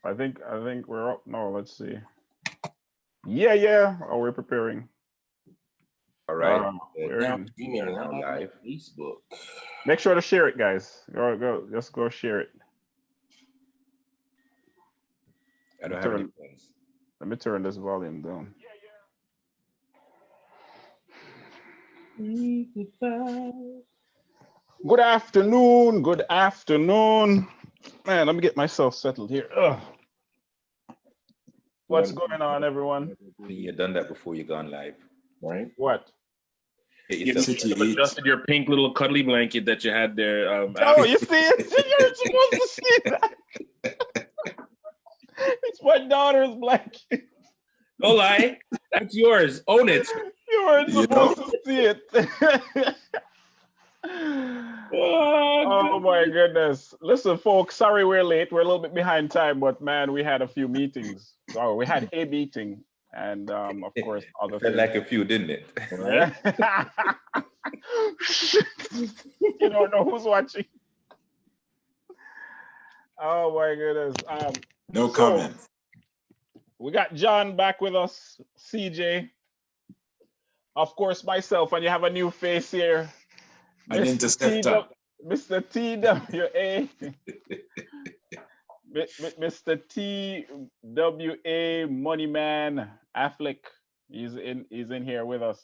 I think we're up now. Let's see. Yeah. Oh, we're preparing. All right. We're Now in. streaming Now live. on Facebook. Make sure to share it, guys. Just go share it. I don't have any plans. Let me turn this volume down. Good afternoon. Good afternoon. Man, let me get myself settled here. Ugh. What's going on, everyone? You've done that before you gone live. Right? What? Get You yourself should have adjusted your pink little cuddly blanket that you had there. Oh, you see it? You're supposed to see that. It's my daughter's blanket. Don't lie. That's yours. Own it. You weren't supposed to see it. Oh my goodness. Listen, folks, sorry we're late. We're a little bit behind time, but man, we had a few meetings. So we had a meeting and of course other felt things. like a few, didn't it? Right? You don't know who's watching. Oh my goodness. No comment. We got John back with us, CJ. Of course, myself, and you have a new face here. An interceptor. Mr. TWA. Mr. TWA Moneyman Affleck. He's in here with us.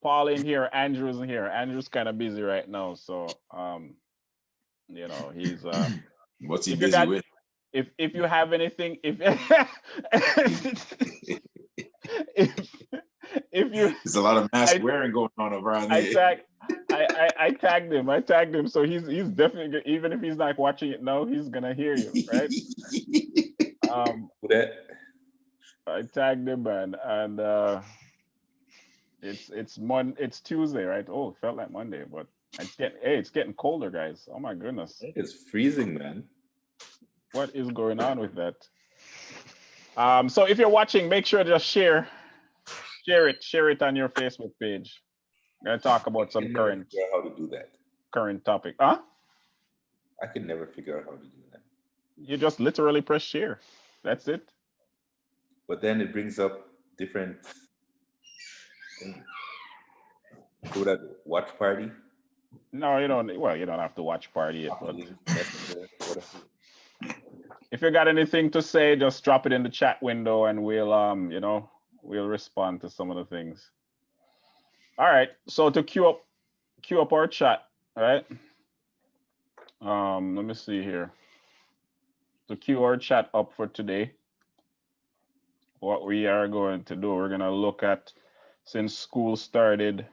Paul in here, Andrew's in here. Andrew's kind of busy right now, so he's What's he busy with? If you have anything, if you There's a lot of mask wearing going on around here. I tagged him, so he's definitely, even if he's not watching it now, he's gonna hear you, right? I tagged him, and it's Tuesday, right? Oh, it felt like Monday, but it's getting colder, guys. Oh my goodness, it's freezing, man. What is going on with that? So if you're watching, make sure to just share it on your Facebook page. I'm gonna talk about some current. How to do that? Current topic, huh? I can never figure out how to do that. You just literally press share. That's it. But then it brings up different. Do that watch party. No, you don't. Well, you don't have to watch party it, but if you got anything to say, just drop it in the chat window, and we'll respond to some of the things. All right. So to queue up our chat, all right? Let me see here. To queue our chat up for today, what we are going to do, we're gonna look at since school started,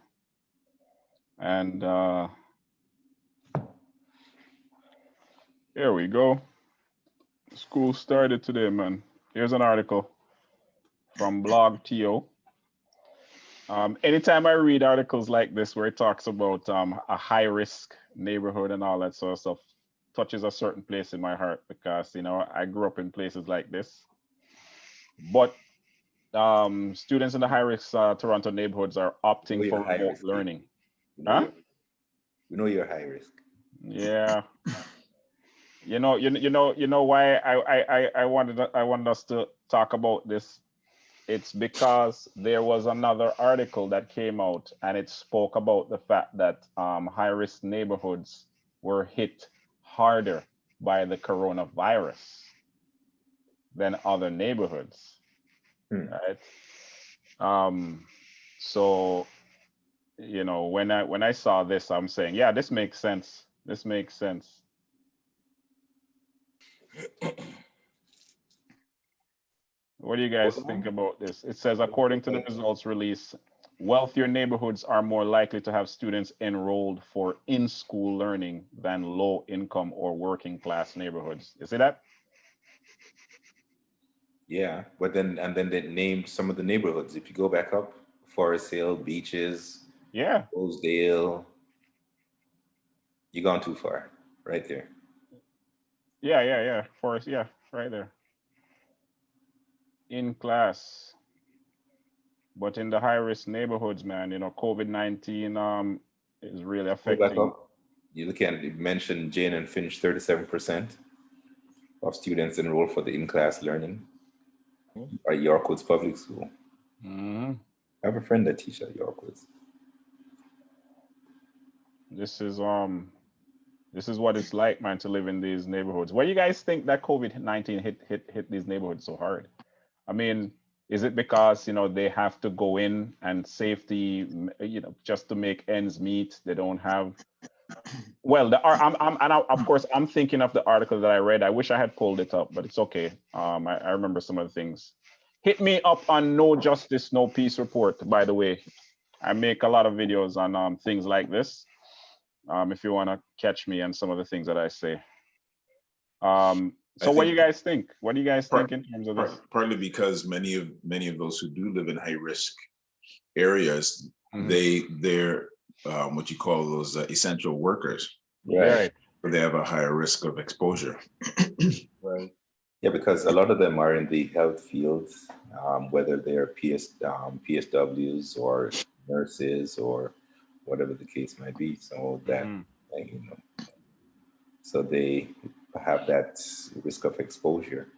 and here we go. School started today, man. Here's an article from BlogTO. Anytime I read articles like this where it talks about a high-risk neighborhood and all that sort of stuff, touches a certain place in my heart because, I grew up in places like this. But students in the high-risk Toronto neighborhoods are opting for remote learning. Huh? We know you're high risk. Yeah. You know why I wanted us to talk about this. It's because there was another article that came out and it spoke about the fact that high-risk neighborhoods were hit harder by the coronavirus than other neighborhoods, right? So, when I saw this, I'm saying, yeah, this makes sense. This makes sense. What do you guys think about this? It says, according to the results release, wealthier neighborhoods are more likely to have students enrolled for in-school learning than low-income or working-class neighborhoods. You see that? Yeah, but then they named some of the neighborhoods. If you go back up, Forest Hill, Beaches, yeah, Rosedale, you've gone too far, right there. Yeah. Forest, yeah, right there. In class. But in the high-risk neighborhoods, man, COVID-19 is really affecting. You look at it, you mentioned Jane and Finch, 37%. of students enrolled for the in-class learning at Yorkwood's public school. Mhm. I have a friend that teaches at Yorkwood's. This is what it's like, man, to live in these neighborhoods. Why do you guys think that COVID-19 hit these neighborhoods so hard? I mean, is it because they have to go in and safety, just to make ends meet? They don't have. Well, of course I'm thinking of the article that I read. I wish I had pulled it up, but it's okay. I remember some of the things. Hit me up on No Justice, No Peace report. By the way, I make a lot of videos on things like this. If you want to catch me and some of the things that I say. So what do you guys think? What do you guys think in terms of this? Partly because many of those who do live in high risk areas, they're what you call those essential workers. Right. They have a higher risk of exposure. Right. Yeah, because a lot of them are in the health fields, whether they're PSWs or nurses or whatever the case might be. So that so they have that risk of exposure.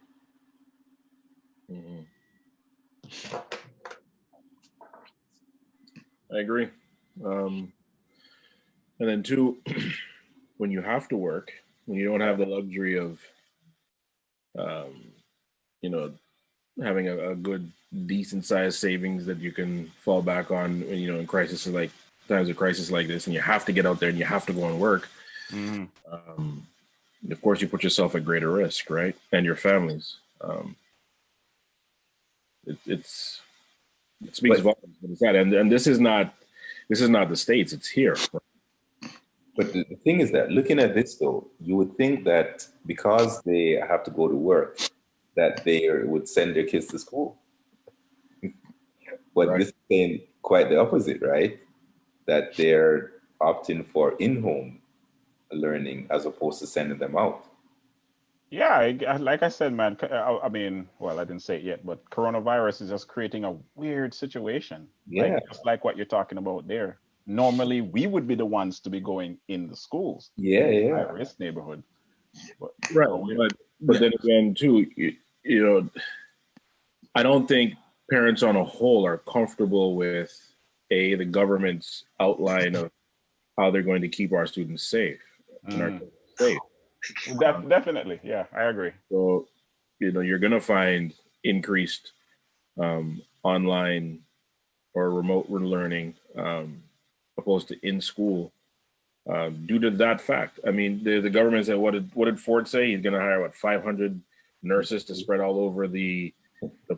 I agree. And then two, when you have to work, when you don't have the luxury of, having a good, decent sized savings that you can fall back on, in times of crisis like this, and you have to get out there and you have to go and work. Of course, you put yourself at greater risk, right? And your families. It speaks volumes. But it's that, and this is not the States. It's here. But the thing is that looking at this, though, you would think that because they have to go to work, that they would send their kids to school. But this is saying quite the opposite, right? That they're opting for in-home learning as opposed to sending them out. Yeah, like I said, man. I mean, well, I didn't say it yet, but coronavirus is just creating a weird situation. Yeah, just like what you're talking about there. Normally, we would be the ones to be going in the schools. Yeah. High-risk neighborhood. But then again, too, I don't think parents on a whole are comfortable with the government's outline of how they're going to keep our students safe. And our kids safe. Definitely, yeah, I agree. So, you're going to find increased online or remote learning opposed to in school due to that fact. I mean, the government said, what did Ford say? He's going to hire 500 nurses to spread all over the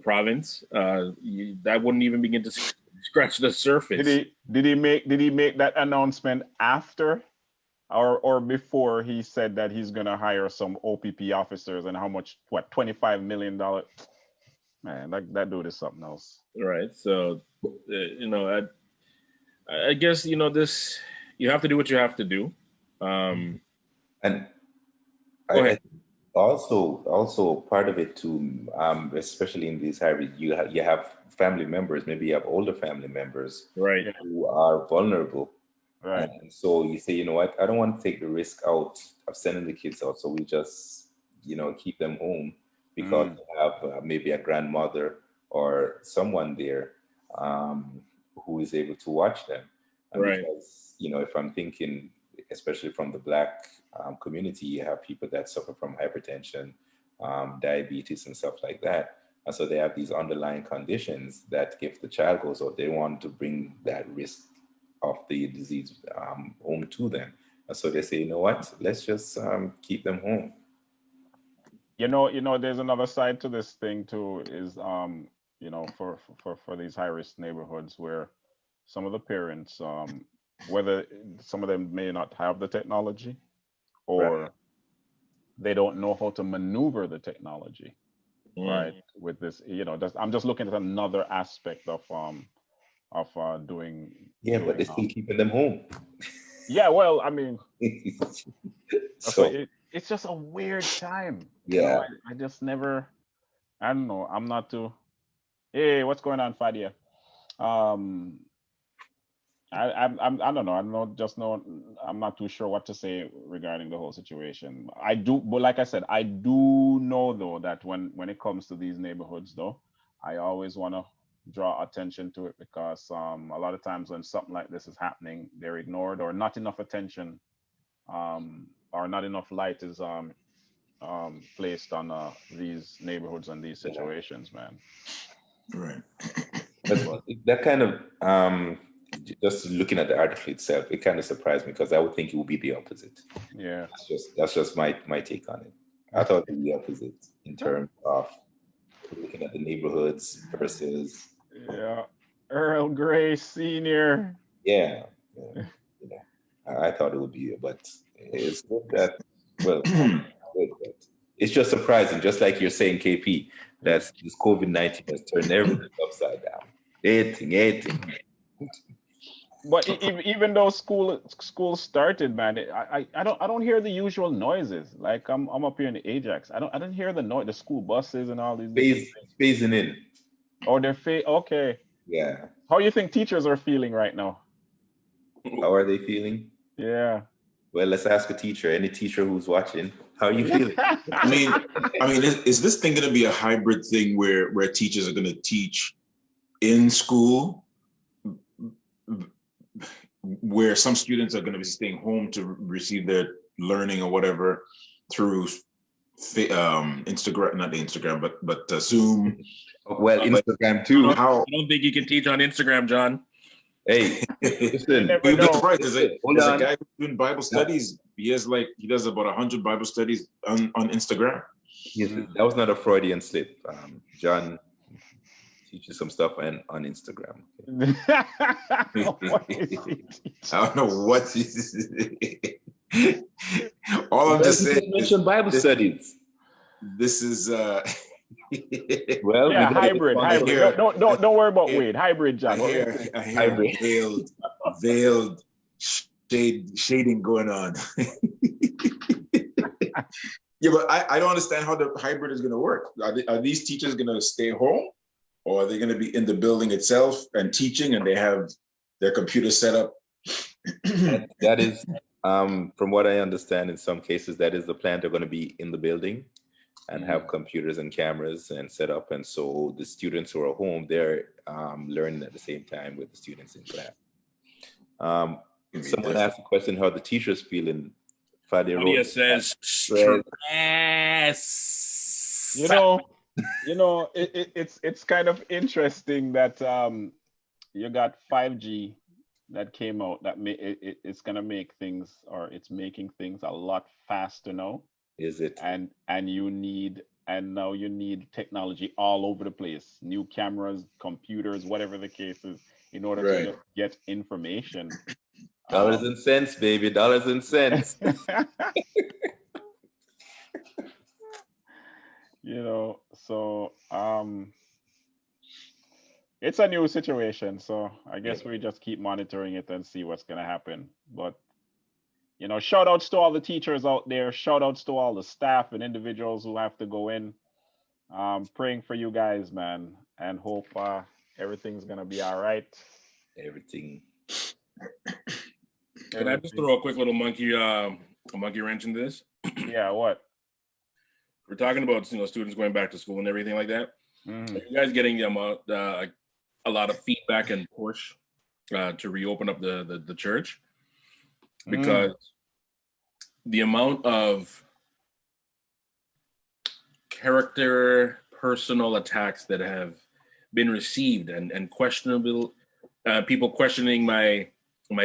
province. That wouldn't even begin to scratch the surface. Did he make that announcement after or before he said that he's going to hire some OPP officers and how much? $25 million? Man, that dude is something else. Right. So, I guess this. You have to do what you have to do. And I also part of it too, especially in these hybrid, you have family members. Maybe you have older family members, right, who are vulnerable. Right. And so you say, you know what, I don't want to take the risk out of sending the kids out. So we just, keep them home because they have maybe a grandmother or someone there who is able to watch them. And right. Because, if I'm thinking, especially from the Black community, you have people that suffer from hypertension, diabetes and stuff like that. And so they have these underlying conditions that if the child goes out, they want to bring that risk of the disease home to them. And so they say, you know what, let's just keep them home. There's another side to this thing too, is for these high-risk neighborhoods where some of the parents, whether some of them may not have the technology or they don't know how to maneuver the technology, right? With this, I'm just looking at another aspect of doing. Yeah, but they're still keeping them home. Yeah, well, I mean, so it's just a weird time. Yeah, I just never. I don't know. I'm not too. Hey, what's going on, Fadia? I don't know. I don't just know. I'm not too sure what to say regarding the whole situation. I do, but like I said, I do know though that when it comes to these neighborhoods, though, I always want to draw attention to it because a lot of times when something like this is happening, they're ignored or not enough attention or not enough light is placed on these neighborhoods and these Yeah. situations, man. Right. But But that kind of just looking at the article itself, it kind of surprised me because I would think it would be the opposite. yeah, That's just my take on it. I thought it would be the opposite in terms of looking at the neighborhoods versus yeah. Earl Grey Senior. yeah, yeah, yeah. I thought it would be, but it's good that well, good, but it's just surprising, just like you're saying, KP, that this COVID-19 has turned everything upside down. Everything. But even though school started, man, I don't hear the usual noises. Like I'm up here in the Ajax. I don't hear the noise, the school buses and all these different Phase, things. phasing in. Oh, okay. Yeah. How you think teachers are feeling right now? How are they feeling? Yeah. Well, let's ask a teacher. Any teacher who's watching, how are you feeling? I mean, is this thing going to be a hybrid thing where teachers are going to teach in school, where some students are going to be staying home to receive their learning or whatever through Instagram, not the Instagram, but Zoom. Well, Instagram too. How? I don't think you can teach on Instagram, John. Hey, listen. never You'd be know. surprised. There's Hold a on. guy who's doing Bible studies. He does about 100 Bible studies on Instagram. Yes, that was not a Freudian slip. John teaches some stuff on Instagram. I don't know what all I'm just saying is mention Bible studies. this is Well, Yeah, we gotta hybrid. respond. hear- Don't worry about Yeah. Wade. Hybrid, John. I hear Hybrid. veiled shading going on. Yeah, but I don't understand how the hybrid is going to work. Are these teachers going to stay home, or are they going to be in the building itself and teaching, and they have their computer set up? That is, from what I understand, in some cases, that is the plan. They're going to be in the building and have computers and cameras and set up. And so the students who are home, they're learning at the same time with the students in class. Someone asked a question, how the teachers feeling. Claudia says stress. It's kind of interesting that you got 5G that came out that it's gonna make things, or it's making things a lot faster now. Is it? And now you need technology all over the place, new cameras, computers, whatever the case is, in order to just get information. Dollars and cents, baby. Dollars and cents. So it's a new situation. So I guess we just keep monitoring it and see what's gonna happen. But shout outs to all the teachers out there. Shout outs to all the staff and individuals who have to go in. Praying for you guys, man, and hope everything's gonna be all right. Everything. Can I just throw a quick little monkey wrench in this? Yeah, what? We're talking about students going back to school and everything like that. Mm. Are you guys getting a lot of feedback and push to reopen up the church? Because the amount of personal attacks that have been received and questionable, people questioning my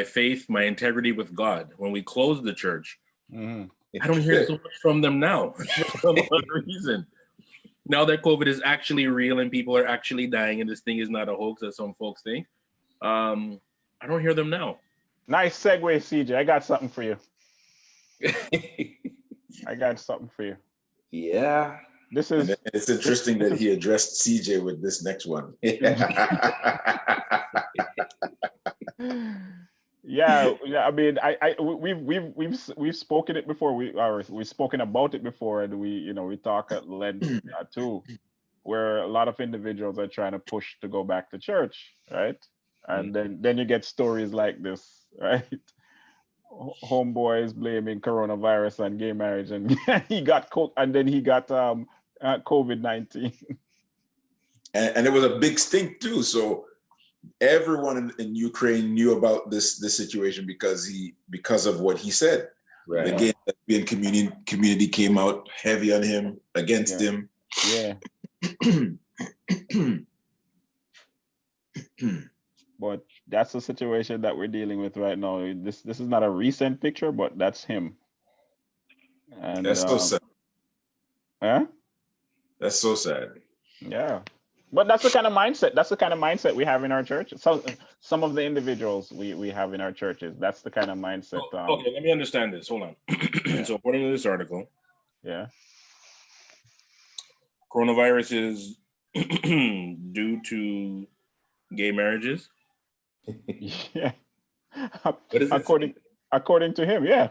faith, my integrity with God when we closed the church. I don't hear so much from them now for some other reason. Now that COVID is actually real and people are actually dying and this thing is not a hoax as some folks think, I don't hear them now. Nice segue, CJ. I got something for you. Yeah. It's interesting that he addressed CJ with this next one. Yeah. I mean, we've spoken it before. We've spoken about it before, and we talk at length too, where a lot of individuals are trying to push to go back to church, right? And then you get stories like this, right? Homeboy is blaming coronavirus and gay marriage, and he got and then he got COVID-19. And it was a big stink too. So everyone in Ukraine knew about this situation because of what he said. Right. The gay lesbian community came out heavy on him, against him. Yeah. But that's the situation that we're dealing with right now. This is not a recent picture, but that's him. And that's so sad. Huh? That's so sad. Yeah. But that's the kind of mindset. That's the kind of mindset we have in our churches. So some of the individuals we have in our churches, that's the kind of mindset. Okay, let me understand this. Hold on. So according to this article, yeah, coronavirus is due to gay marriages. Yeah. What is According to him, yeah.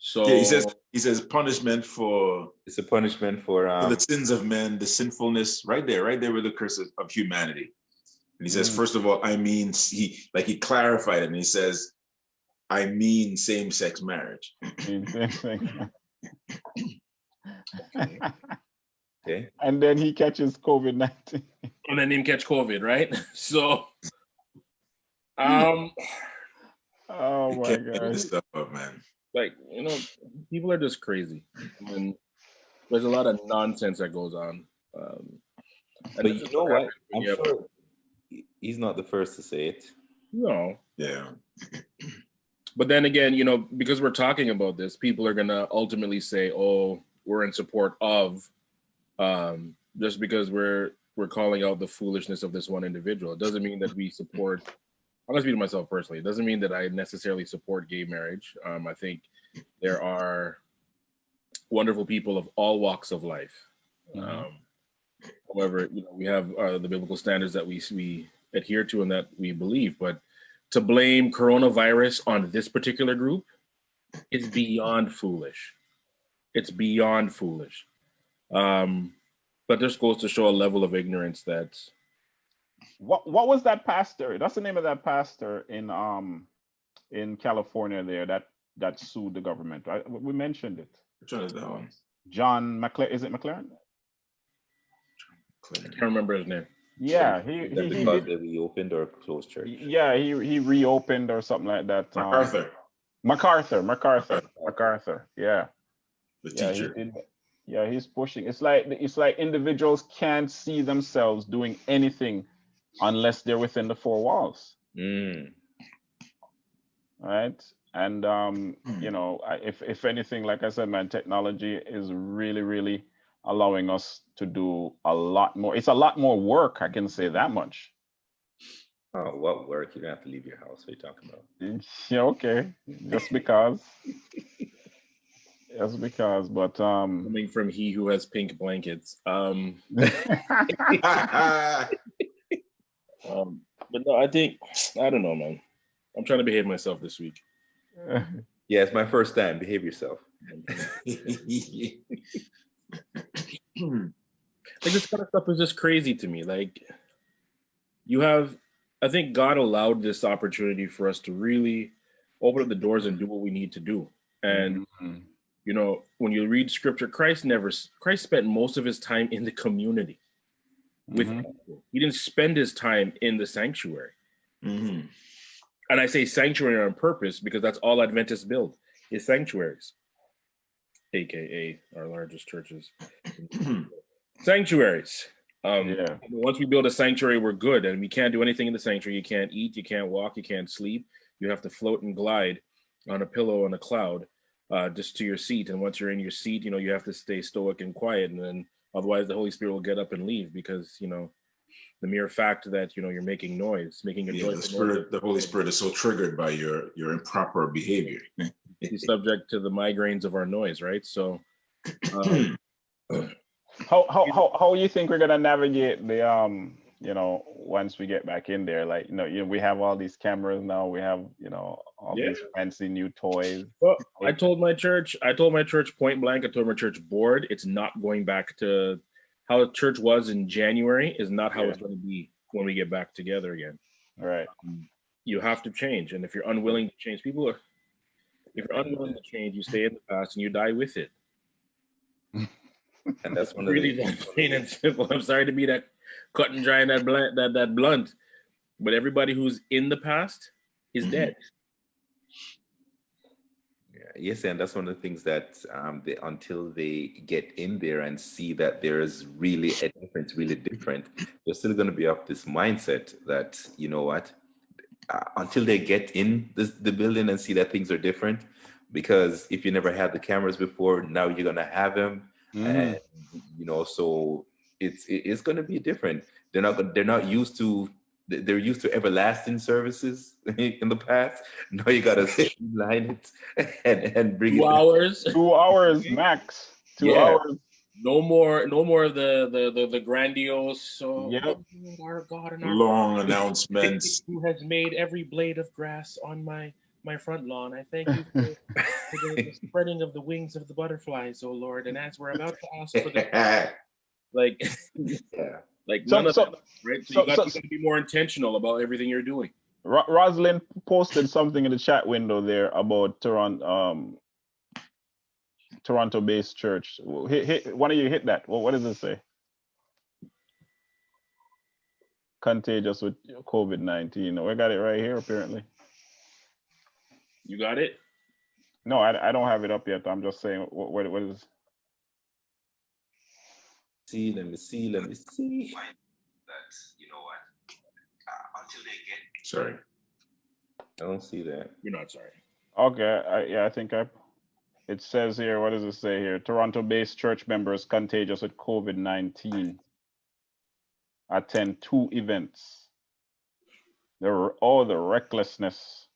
So yeah, he says punishment for it's a punishment for the sins of men, the sinfulness, right there with the curse of humanity. And he says, first of all, I mean, he clarified it, and he says, I mean same-sex marriage. Okay. And then he catches COVID-19. And then him catch COVID, right? So oh my God. This stuff up, man. Like, people are just crazy. And there's a lot of nonsense that goes on. But you know what? I'm sure he's not the first to say it. No. Yeah. But then again, because we're talking about this, people are going to ultimately say, oh, we're in support of, just because we're calling out the foolishness of this one individual. It doesn't mean that we support, I'm going to speak to myself personally. It doesn't mean that I necessarily support gay marriage. I think there are wonderful people of all walks of life. However, we have the biblical standards that we adhere to and that we believe. But to blame coronavirus on this particular group is beyond foolish. It's beyond foolish. But this goes to show a level of ignorance that's. What was that pastor? That's the name of that pastor in California there that sued the government. Right? We mentioned it. Which one is that one? John McLaren. Is it McLaren? I can't remember his name. Yeah, because they reopened or closed church. Yeah, he reopened or something like that. MacArthur. Yeah. The teacher. He's pushing. It's like individuals can't see themselves doing anything unless they're within the four walls. Right? And if anything, like I said, man, technology is really, really allowing us to do a lot more. It's a lot more work, I can say that much. Oh, what work? You don't have to leave your house. What are you talking about? Yeah, okay. Just because. Just because, but coming from he who has pink blankets. But no, I don't know, man. I'm trying to behave myself this week. Yeah, it's my first time. Behave yourself. Like, this kind of stuff is just crazy to me. Like, I think God allowed this opportunity for us to really open up the doors and do what we need to do. And when you read scripture, Christ spent most of his time in the community with people. He didn't spend his time in the sanctuary. And I say sanctuary on purpose because that's all Adventists build is sanctuaries, aka our largest churches. Sanctuaries. Once we build a sanctuary, we're good, and we can't do anything in the sanctuary. You can't eat, you can't walk, you can't sleep. You have to float and glide on a pillow on a cloud, just to your seat. And once you're in your seat, you have to stay stoic and quiet, and then otherwise the Holy Spirit will get up and leave because the mere fact that you're making noise, making a noise. The Holy Spirit is so triggered by your improper behavior. He's subject to the migraines of our noise, right? So, how you think we're gonna navigate the once we get back in there? Like we have all these cameras now. We have all these fancy new toys. Well, I told my church point blank. I told my church board, it's not going back to how church was in January is not how it's going to be when we get back together again. Right. You have to change, and if you're unwilling to change, if you're unwilling to change, you stay in the past and you die with it. And that's one of Really the that plain and simple. I'm sorry to be that cut and dry and that blunt, but everybody who's in the past is dead. yes, and that's one of the things that until they get in there and see that there's really a difference, really different, they're still going to be of this mindset that, you know what, until they get in the building and see that things are different, because if you never had the cameras before, now you're going to have them. And, you know, so it's going to be different. They're not used to, they're used to everlasting services in the past. Now you got to streamline it and bring 2 it. hours. 2 hours max. 2 Yeah. hours. No more of the grandiose. So Yep. our God and our Long announcements. who has made every blade of grass on my front lawn. I thank you for the spreading of the wings of the butterflies, oh Lord. And as we're about to ask for the like, Yeah. like So- none of so- that, right? So, so- you got so- to be more intentional about everything you're doing. Rosalind posted something in the chat window there about Toronto-based church. Hit, one of you hit that. What does it say? Contagious with COVID-19. We got it right here, apparently. You got it? No, I don't have it up yet. I'm just saying, what is? Let me see. That, you know what, until they get. Sorry. I don't see that. You're not sorry. Okay, I think it says here, what does it say here? Toronto-based church members contagious with COVID-19 attend 2 events. The recklessness.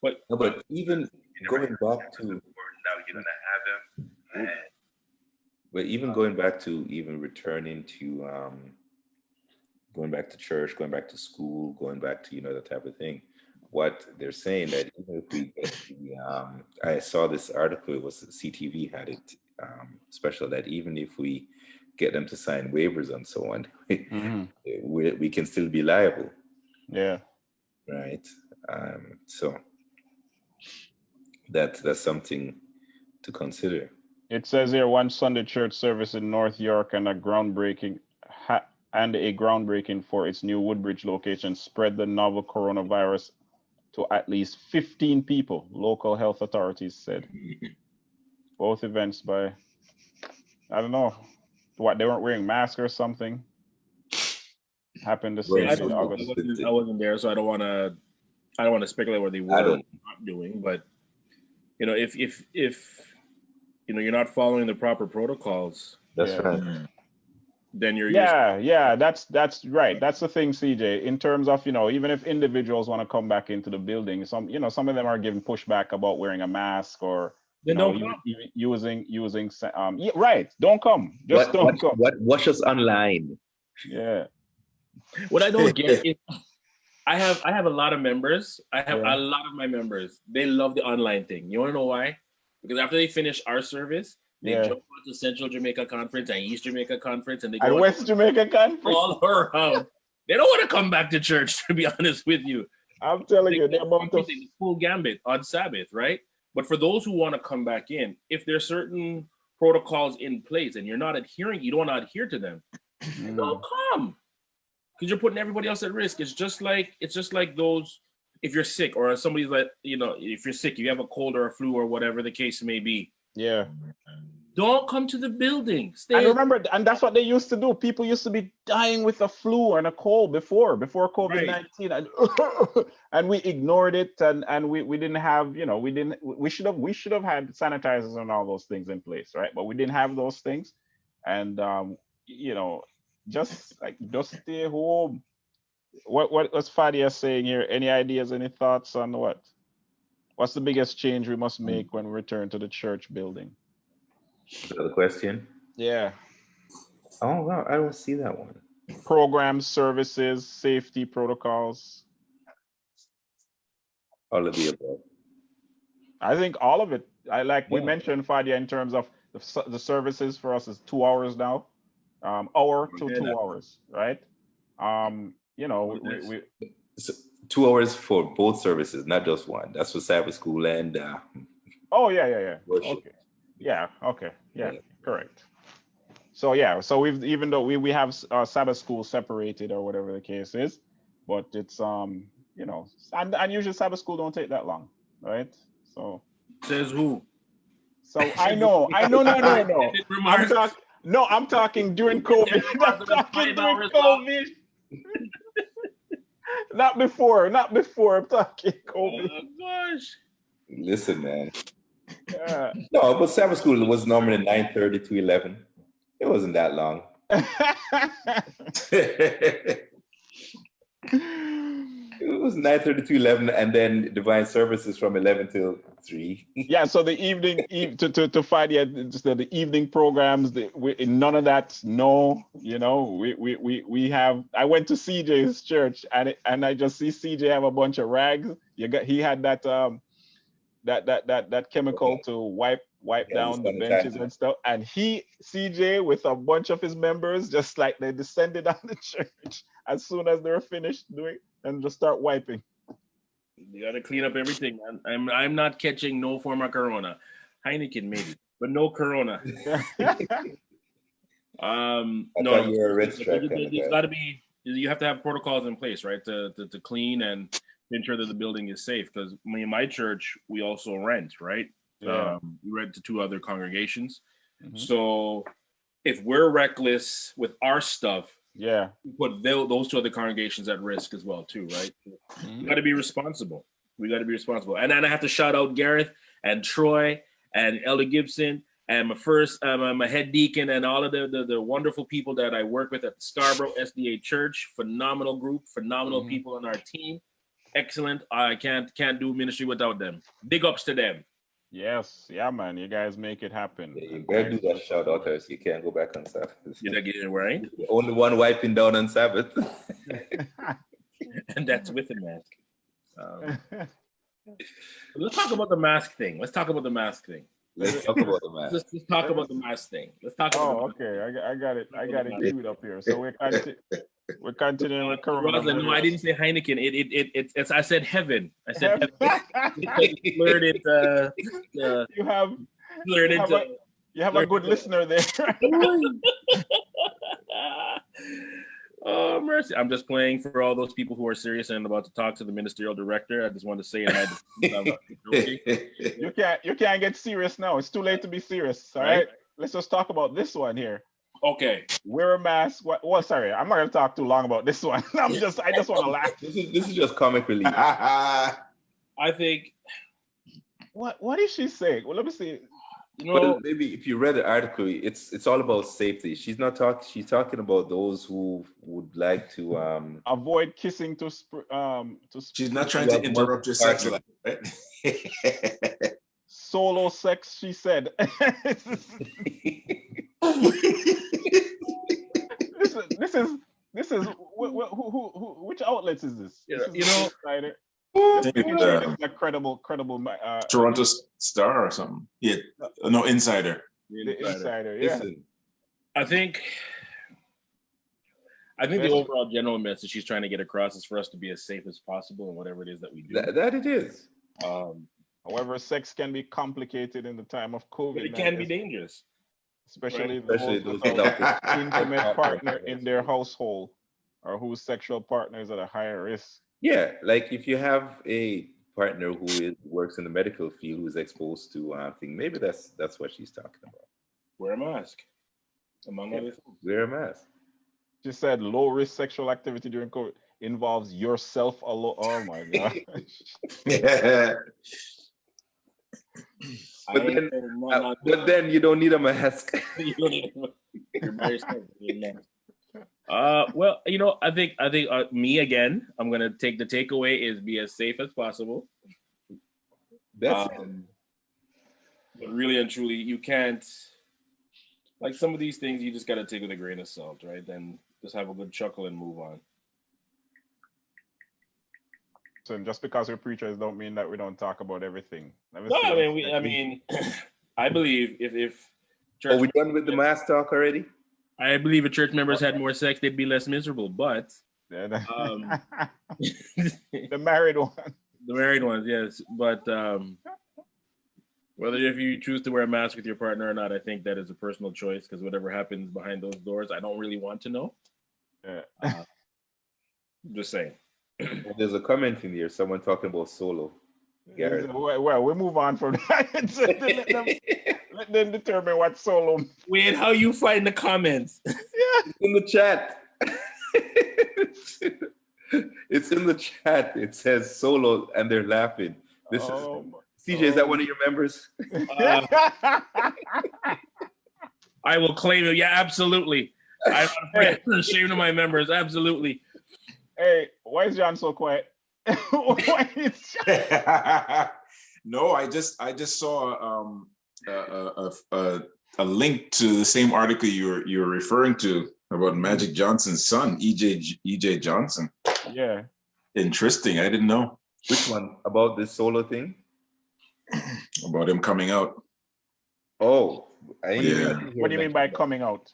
But No, but even going back to, Now you're gonna have them. And but even going back to even returning to going back to church, going back to school, going back to, you know, that type of thing. What they're saying that even if we get I saw this article, it was CTV had it special, that even if we get them to sign waivers and so on, we can still be liable, Yeah. right? So that's something to consider. It says here one Sunday church service in North York and a groundbreaking for its new Woodbridge location spread the novel coronavirus to at least 15 people, local health authorities said. Both events by, I don't know, what, they weren't wearing masks or something. Happened the same Right. day in August. I wasn't there, so I don't want to speculate what they were or not doing. But you know, if you know you're not following the proper protocols, That's Yeah. right. then you're Yeah, that's right. That's the thing, CJ. In terms of, you know, even if individuals want to come back into the building, some of them are giving pushback about wearing a mask or Then don't come. using yeah, right. Don't come. Just don't come. Watch us online. Yeah. What I don't get is I have a lot of members. I have Yeah. a lot of my members. They love the online thing. You want to know why? Because after they finish our service, they Yeah. jump onto Central Jamaica Conference and East Jamaica Conference, and they And go West Jamaica Conference. all around. They don't want to come back to church, to be honest with you. I'm telling you, they're about to. The full gambit on Sabbath, right? But for those who want to come back in, if there's certain protocols in place and you're not adhering, you don't want to adhere to them, don't come. Because you're putting everybody else at risk. It's just like those, if you're sick or somebody's like, you know, if you're sick, you have a cold or a flu or whatever the case may be. Yeah. Don't come to the building. I remember, and that's what they used to do. People used to be dying with a flu and a cold before COVID-19, and we ignored it, and we didn't have, you know, we should have had sanitizers and all those things in place, right? But we didn't have those things, and you know, just stay home. What's Fadia saying here? Any ideas? Any thoughts on what's the biggest change we must make when we return to the church building? Is that the question? Yeah. Oh, wow. I don't see that one. Programs, services, safety protocols. All of the above. I think all of it. We mentioned, Fadia, in terms of the services for us is 2 hours now. hour to Yeah, 2 hours, right? You know, Yes. we So 2 hours for both services, not just one. That's for Sabbath school and oh yeah. worship. Okay. Yeah, okay. Yeah, Yeah. correct. So yeah, so we've even though we have Sabbath school separated or whatever the case is, but it's you know, and usually Sabbath school don't take that long, right? So Says who? I know, no. Edit I'm remarks. talking no, I'm talking during COVID. I'm About talking 5 during hours long. COVID. Not before, not before. I'm talking COVID. Oh gosh. Listen, man. Yeah. No, but Sabbath school was normally 9:30 to 11. It wasn't that long. It was 9:30 to 11, and then divine services from 11 till 3. Yeah, so the evening to find just the evening programs, none of that. No, you know, we have. I went to CJ's church and I just see CJ have a bunch of rags. He had that that chemical to wipe Yeah, the down the benches sanitizer. and stuff, and CJ with a bunch of his members just like they descended on the church as soon as they were finished doing and just start wiping. You gotta clean up everything, man. I'm not catching no form of corona. Heineken maybe, but no corona. I No, thought you were a red stripe kind of there's guy. got to be. You have to have protocols in place, right, to clean and ensure that the building is safe. Because in my church, we also rent, right? Yeah. We rent to 2 other congregations. Mhm. So if we're reckless with our stuff, Yeah. we put those 2 other congregations at risk as well, too, right? We got to be responsible. We got to be responsible. And then I have to shout out Gareth and Troy and Elder Gibson and my head deacon and all of the wonderful people that I work with at the Scarborough SDA Church. Phenomenal group, phenomenal people on our team. Excellent. I can't do ministry without them. Big ups to them. Yes. Yeah, man. You guys make it happen. Yeah, you And better do guys that just shout out, or you can't go back on Sabbath. You're not getting it right, Only one wiping down on Sabbath. and that's with a mask. Let's talk about the mask thing. Let's talk about the mask. Let's talk about the mask thing. Let's talk about. Oh, okay. I got it. I got it queued up here. So we're continuing with Corona. Rosalind, no, I didn't say Heineken. It's I said heaven. I said heaven. Blurred it. You have Blurred you have it. you have a good listener there. Oh mercy! I'm just playing for all those people who are serious and about to talk to the ministerial director. I just want to say it. You can't get serious now. It's too late to be serious. All right. Let's just talk about this one here. Okay. Wear a mask. Well, sorry, I'm not gonna talk too long about this one. I just want to laugh. This is just comic relief. I think. What is she saying? Well, let me see. Well, maybe if you read the article, it's all about safety. She's talking about those who would like to Avoid kissing to She's not trying to interrupt your sex life, right? solo sex, she said. This is which outlets is this? Insider. A credible Toronto Star or something. Yeah, no, Insider. The Insider. Yeah. Listen, I think the overall general message she's trying to get across is for us to be as safe as possible in whatever it is that we do. that it is. However, sex can be complicated in the time of COVID. But it can be dangerous. Especially Especially those those without intimate partner in their household or whose sexual partner is at a higher risk. Yeah, like if you have a partner who works in the medical field who's exposed to things, maybe that's what she's talking about. Wear a mask, among other things. Wear a mask. She said low risk sexual activity during COVID involves yourself alone. Oh my gosh. Yeah. But then you don't need a mask. You're by yourself. Well, I think me again. I'm gonna take the takeaway is be as safe as possible. That's But really and truly, you can't. Like some of these things, you just gotta take with a grain of salt, right? Then just have a good chuckle and move on. So just because we're preachers don't mean that we don't talk about everything. No, I mean, I believe if Are we done with the mask talk already? I believe if church members had more sex, they'd be less miserable. But um, the married one. the married ones, yes. But whether if you choose to wear a mask with your partner or not, I think that is a personal choice because whatever happens behind those doors, I don't really want to know. Yeah. Just saying. There's a comment in here, someone talking about solo. Garrett. Well, we move on from that. Let them determine what solo. Wait, how you find the comments? Yeah. In the chat. It's in the chat. It says solo and they're laughing. This is CJ, is that one of your members? I will claim it. Yeah, absolutely. I'm not afraid to shame to my members. Absolutely. Hey, why is John so quiet? Why is John... No, I just saw a link to the same article you're referring to about Magic Johnson's son, EJ Johnson. Yeah. Interesting. I didn't know. Which one? About this solo thing? About him coming out. Oh, What do you mean by coming out?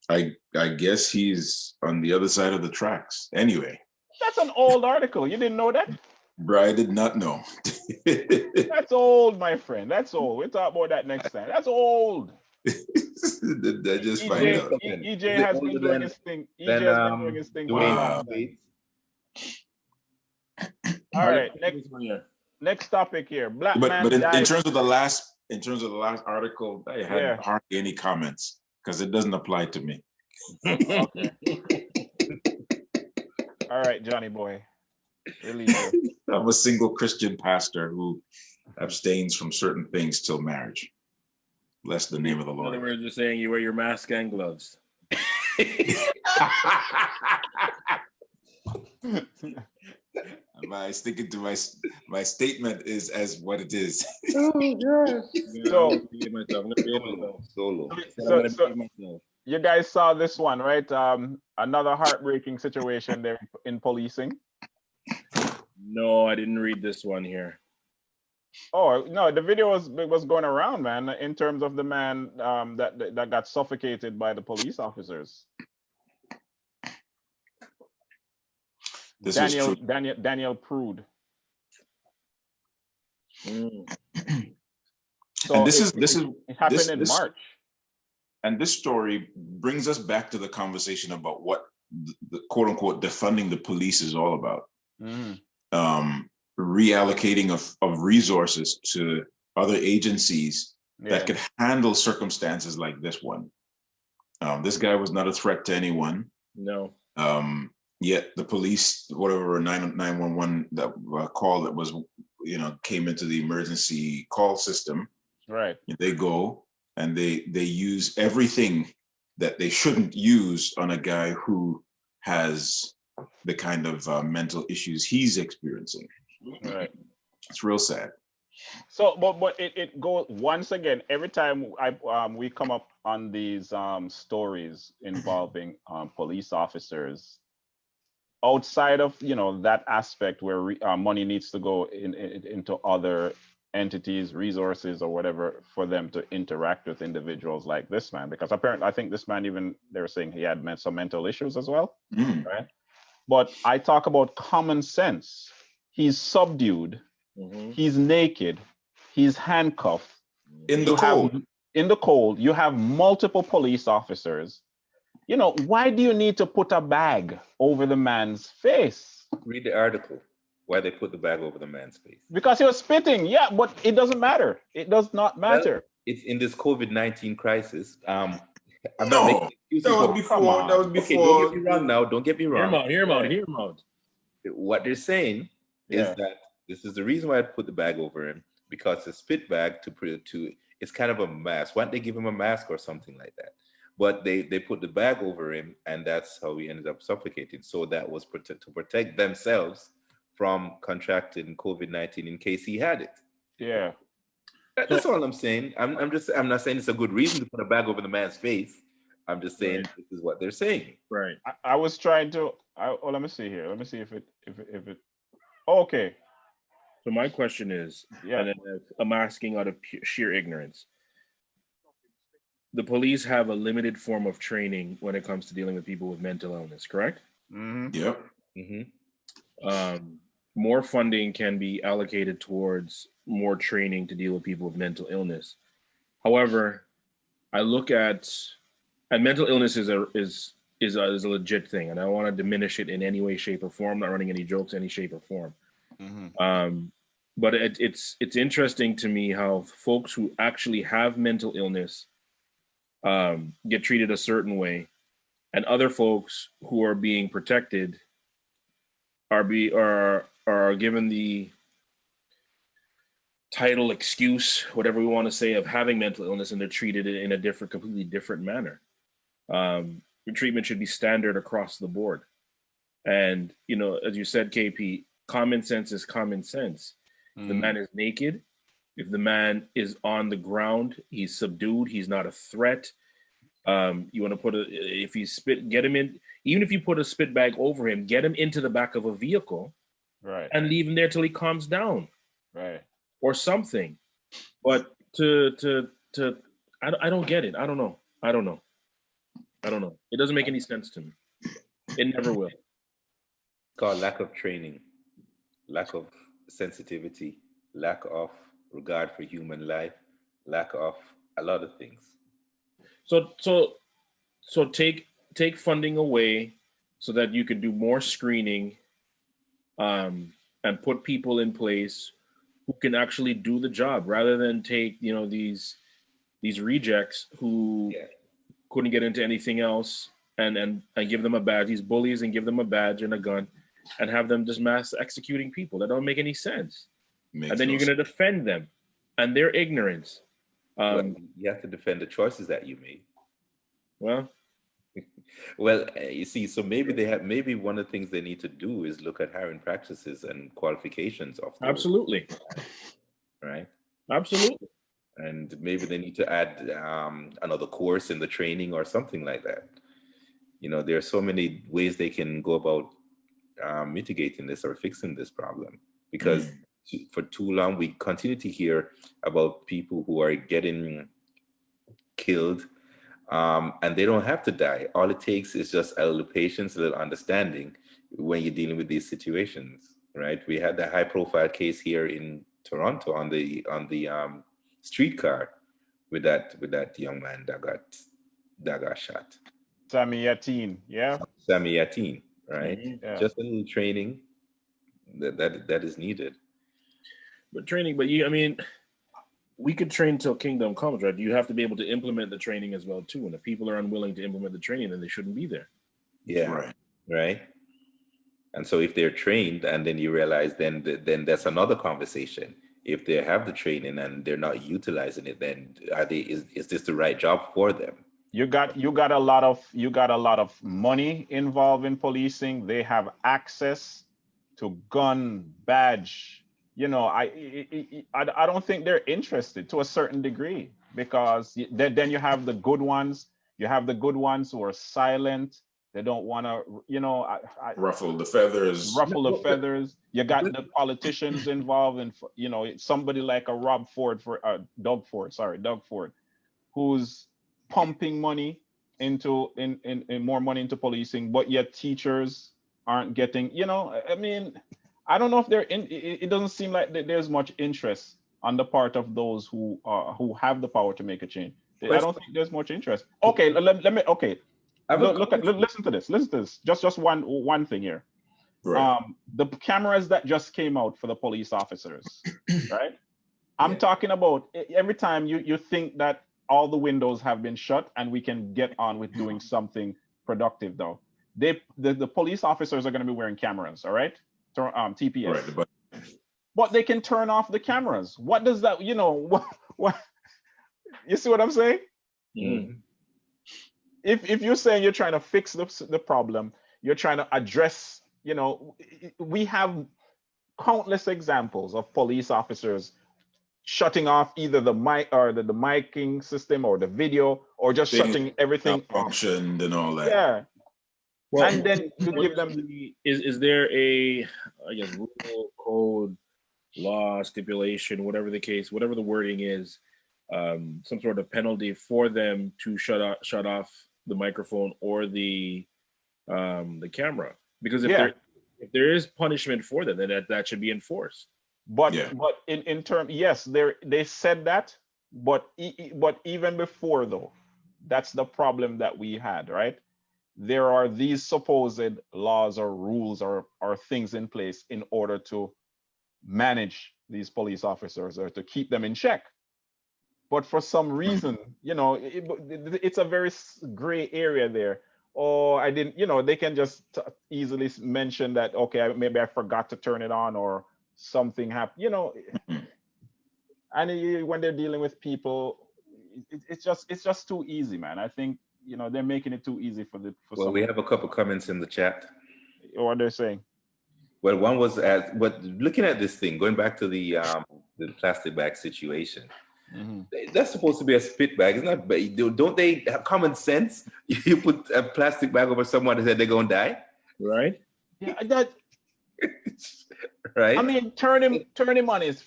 I guess he's on the other side of the tracks. Anyway. That's an old article. You didn't know that? Bro, I did not know. That's old, my friend. That's old. We'll talk about that next time. That's old. I just find out. EJ has been doing his thing. EJ has been doing his thing. Wow. All right, next topic here. Black man but in died. terms of the last article, I had hardly any comments because it doesn't apply to me. All right, Johnny boy. I'm a single Christian pastor who abstains from certain things till marriage. Bless the name of the Lord. In other words, you're saying you wear your mask and gloves. I'm sticking to my statement is as what it is. So you guys saw this one, right? Another heartbreaking situation there in policing. No, I didn't read this one here. Oh no, the video was going around, man. In terms of the man that got suffocated by the police officers. Daniel Prude. So and it happened in March. And this story brings us back to the conversation about what the quote unquote defunding the police is all about. Reallocating of resources to other agencies that could handle circumstances like this one. This guy was not a threat to anyone. No. Yet the police, whatever 911 that call that was, came into the emergency call system. Right. They go and they use everything that they shouldn't use on a guy who has the kind of mental issues he's experiencing. Right. It's real sad. So, but it goes once again every time we come up on these stories involving police officers. Outside of that aspect where money needs to go into other entities, resources, or whatever for them to interact with individuals like this man, because apparently I think this man even they were saying he had some mental issues as well, right? But I talk about common sense. He's subdued. He's naked. He's handcuffed. In the cold, you have multiple police officers. Why do you need to put a bag over the man's face? Read the article. Why they put the bag over the man's face? Because he was spitting. Yeah, but it doesn't matter. It does not matter. Well, it's in this COVID-19 crisis. I'm not making excuses. That was before. Okay, don't get me wrong now. Don't get me wrong. Hear him out. What they're saying is that this is the reason why I put the bag over him, because the spit bag it's kind of a mask. Why don't they give him a mask or something like that? But they put the bag over him, and that's how he ended up suffocating. So that was to protect themselves from contracting COVID-19 in case he had it. Yeah. That's all I'm saying. I'm not saying it's a good reason to put a bag over the man's face. I'm just saying this is what they're saying. Right. I was trying to. Let me see here. Let me see if it. Okay. So my question is, and I'm asking out of sheer ignorance. the police have a limited form of training when it comes to dealing with people with mental illness, correct? Yep. More funding can be allocated towards more training to deal with people with mental illness. However, I look at, and mental illness is a legit thing, and I don't want to diminish it in any way, shape, or form. I'm not running any jokes, any shape or form. But it's interesting to me how folks who actually have mental illness get treated a certain way, and other folks who are being protected are given the title, excuse, whatever we want to say, of having mental illness, and they're treated in a completely different manner. Your treatment should be standard across the board. And, you know, as you said, KP, common sense is common sense. If the man is naked, if the man is on the ground, he's subdued, he's not a threat. You want to if he get him in, even if you put a spit bag over him, get him into the back of a vehicle, right, and leave him there till he calms down, right, or something. But I don't get it. I don't know. It doesn't make any sense to me. It never will. It's called lack of training, lack of sensitivity, lack of regard for human life, lack of a lot of things. So take funding away so that you can do more screening, and put people in place who can actually do the job, rather than take, you know, these rejects who couldn't get into anything else and give them a badge, these bullies, and give them a badge and a gun, and have them just mass executing people. That don't make any sense. And then you're going to defend them and their ignorance. Well, you have to defend the choices that you made. Well, you see, so maybe one of the things they need to do is look at hiring practices and qualifications of those. Absolutely. Right? Absolutely. And maybe they need to add another course in the training or something like that. You know, there are so many ways they can go about mitigating this or fixing this problem, because for too long we continue to hear about people who are getting killed, and they don't have to die. All it takes is just a little patience, a little understanding when you're dealing with these situations, right? We had that high-profile case here in Toronto on the streetcar with that young man that got shot. Sami Yatin, yeah. Sami Yatin, right? Yeah. Just a little training that is needed. But we could train till kingdom comes, right? You have to be able to implement the training as well too. And if people are unwilling to implement the training, then they shouldn't be there. Yeah, right. And so if they're trained, and then you realize, then that's another conversation. If they have the training and they're not utilizing it, then is this the right job for them? You got a lot of money involved in policing. They have access to gun, badge. You know, I don't think they're interested to a certain degree, because then you have the good ones. You have the good ones who are silent. They don't want to, you know, ruffle the feathers. You got the politicians involved, and, you know, somebody like a Doug Ford, who's pumping money into more money into policing, but yet teachers aren't getting, you know, I mean, I don't know if it doesn't seem like there's much interest on the part of those who have the power to make a change. I don't think there's much interest. Okay, let me listen to this. Just one thing here. Right. The cameras that just came out for the police officers, right? I'm talking about every time you think that all the windows have been shut and we can get on with doing something productive, though. The police officers are going to be wearing cameras, all right? TPS. Right. But they can turn off the cameras. What does that, you know, what you see what I'm saying? Mm. If you're saying you're trying to fix the problem, you're trying to address, you know, we have countless examples of police officers shutting off either the mic or the miking system or the video, or just shutting everything functioned and all that. Yeah. Well, and then you give them is there a, I guess, rule, code, law, stipulation, whatever the case, whatever the wording is, some sort of penalty for them to shut off the microphone or the camera. Because if there is punishment for that, then that should be enforced. But in term, yes, they said that, but even before though, that's the problem that we had, right? There are these supposed laws or rules or things in place in order to manage these police officers or to keep them in check. But for some reason, it's a very gray area there. Or I didn't, they can just easily mention that, okay, maybe I forgot to turn it on or something happened, and when they're dealing with people, it's just too easy, man. I think, they're making it too easy for Well, we have a couple comments in the chat. What they're saying. Well, one was but looking at this thing, going back to the plastic bag situation, that's supposed to be a spit bag. It's not, don't they have common sense? You put a plastic bag over someone and said they're going to die? Right. Yeah, that. Right. I mean, turn him on his,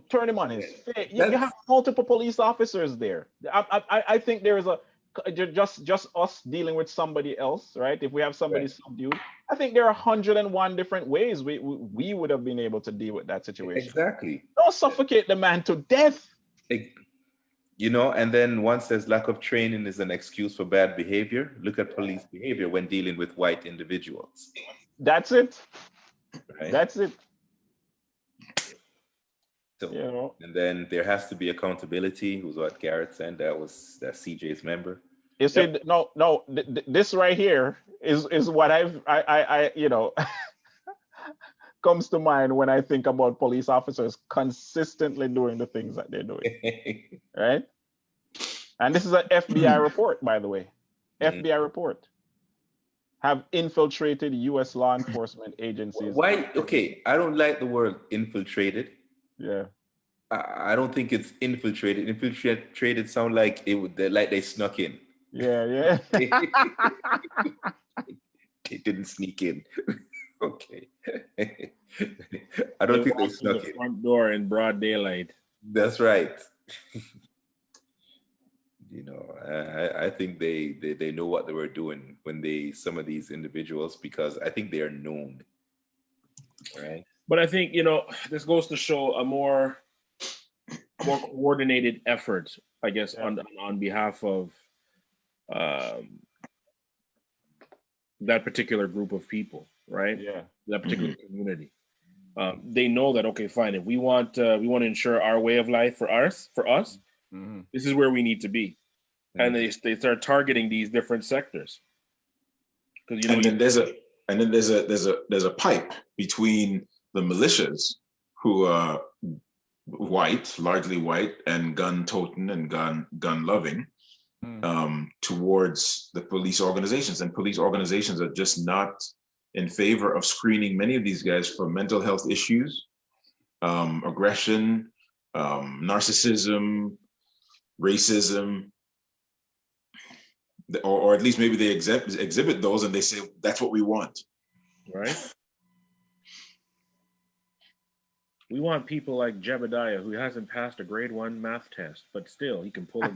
turn him on his face. You have multiple police officers there. I think there is just us dealing with somebody else, right? If we have somebody subdued, I think there are 101 different ways we would have been able to deal with that situation. Exactly. Don't suffocate the man to death. And then one says lack of training is an excuse for bad behavior. Look at police behavior when dealing with white individuals. That's it. Right? That's it. So, and then there has to be accountability. Was what Garrett said. That's CJ's member. You see, no, this right here is what I comes to mind when I think about police officers consistently doing the things that they're doing, right? And this is an FBI report, by the way. FBI report. Have infiltrated U.S. law enforcement agencies. Why? Okay, I don't like the word infiltrated. Yeah. I don't think it's infiltrated. Infiltrated sound like like they snuck in. Yeah. It didn't sneak in. Okay. I don't think they snuck in. Front door in broad daylight. That's right. I think they know what they were doing when some of these individuals, because I think they are known. Right. But I think, this goes to show a more coordinated effort, I guess, on behalf of that particular group of people, right? Yeah. That particular community. They know that, okay, fine. If we want to ensure our way of life for us, this is where we need to be, and they start targeting these different sectors. Because then there's a pipe between the militias, who are white, largely white, and gun-toting and gun-loving, towards the police organizations. And police organizations are just not in favor of screening many of these guys for mental health issues, aggression, narcissism, racism, or at least maybe they exhibit those and they say, that's what we want. Right. We want people like Jebediah, who hasn't passed a grade 1 math test, but still he can pull a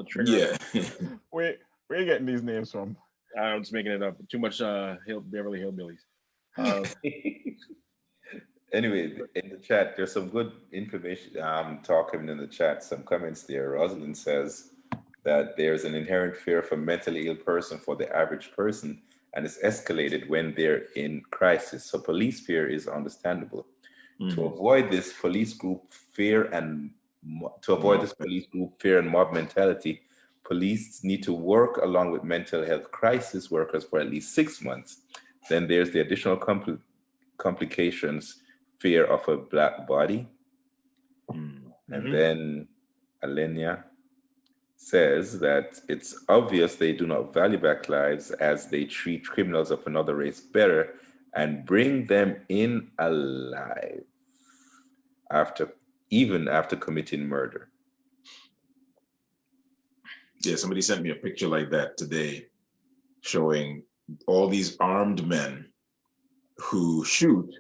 trigger. Yeah. Where are you getting these names from? I'm just making it up. Too much Beverly Hillbillies. Anyway, in the chat, there's some good information talking in the chat. Some comments there. Rosalind says that there's an inherent fear of a mentally ill person for the average person, and it's escalated when they're in crisis. So police fear is understandable. To avoid this police group fear and mob mentality, police need to work along with mental health crisis workers for at least 6 months. Then there's the additional complications, fear of a black body. And then Alenia says that it's obvious they do not value black lives, as they treat criminals of another race better and bring them in alive even after committing murder. Yeah, somebody sent me a picture like that today, showing all these armed men who shoot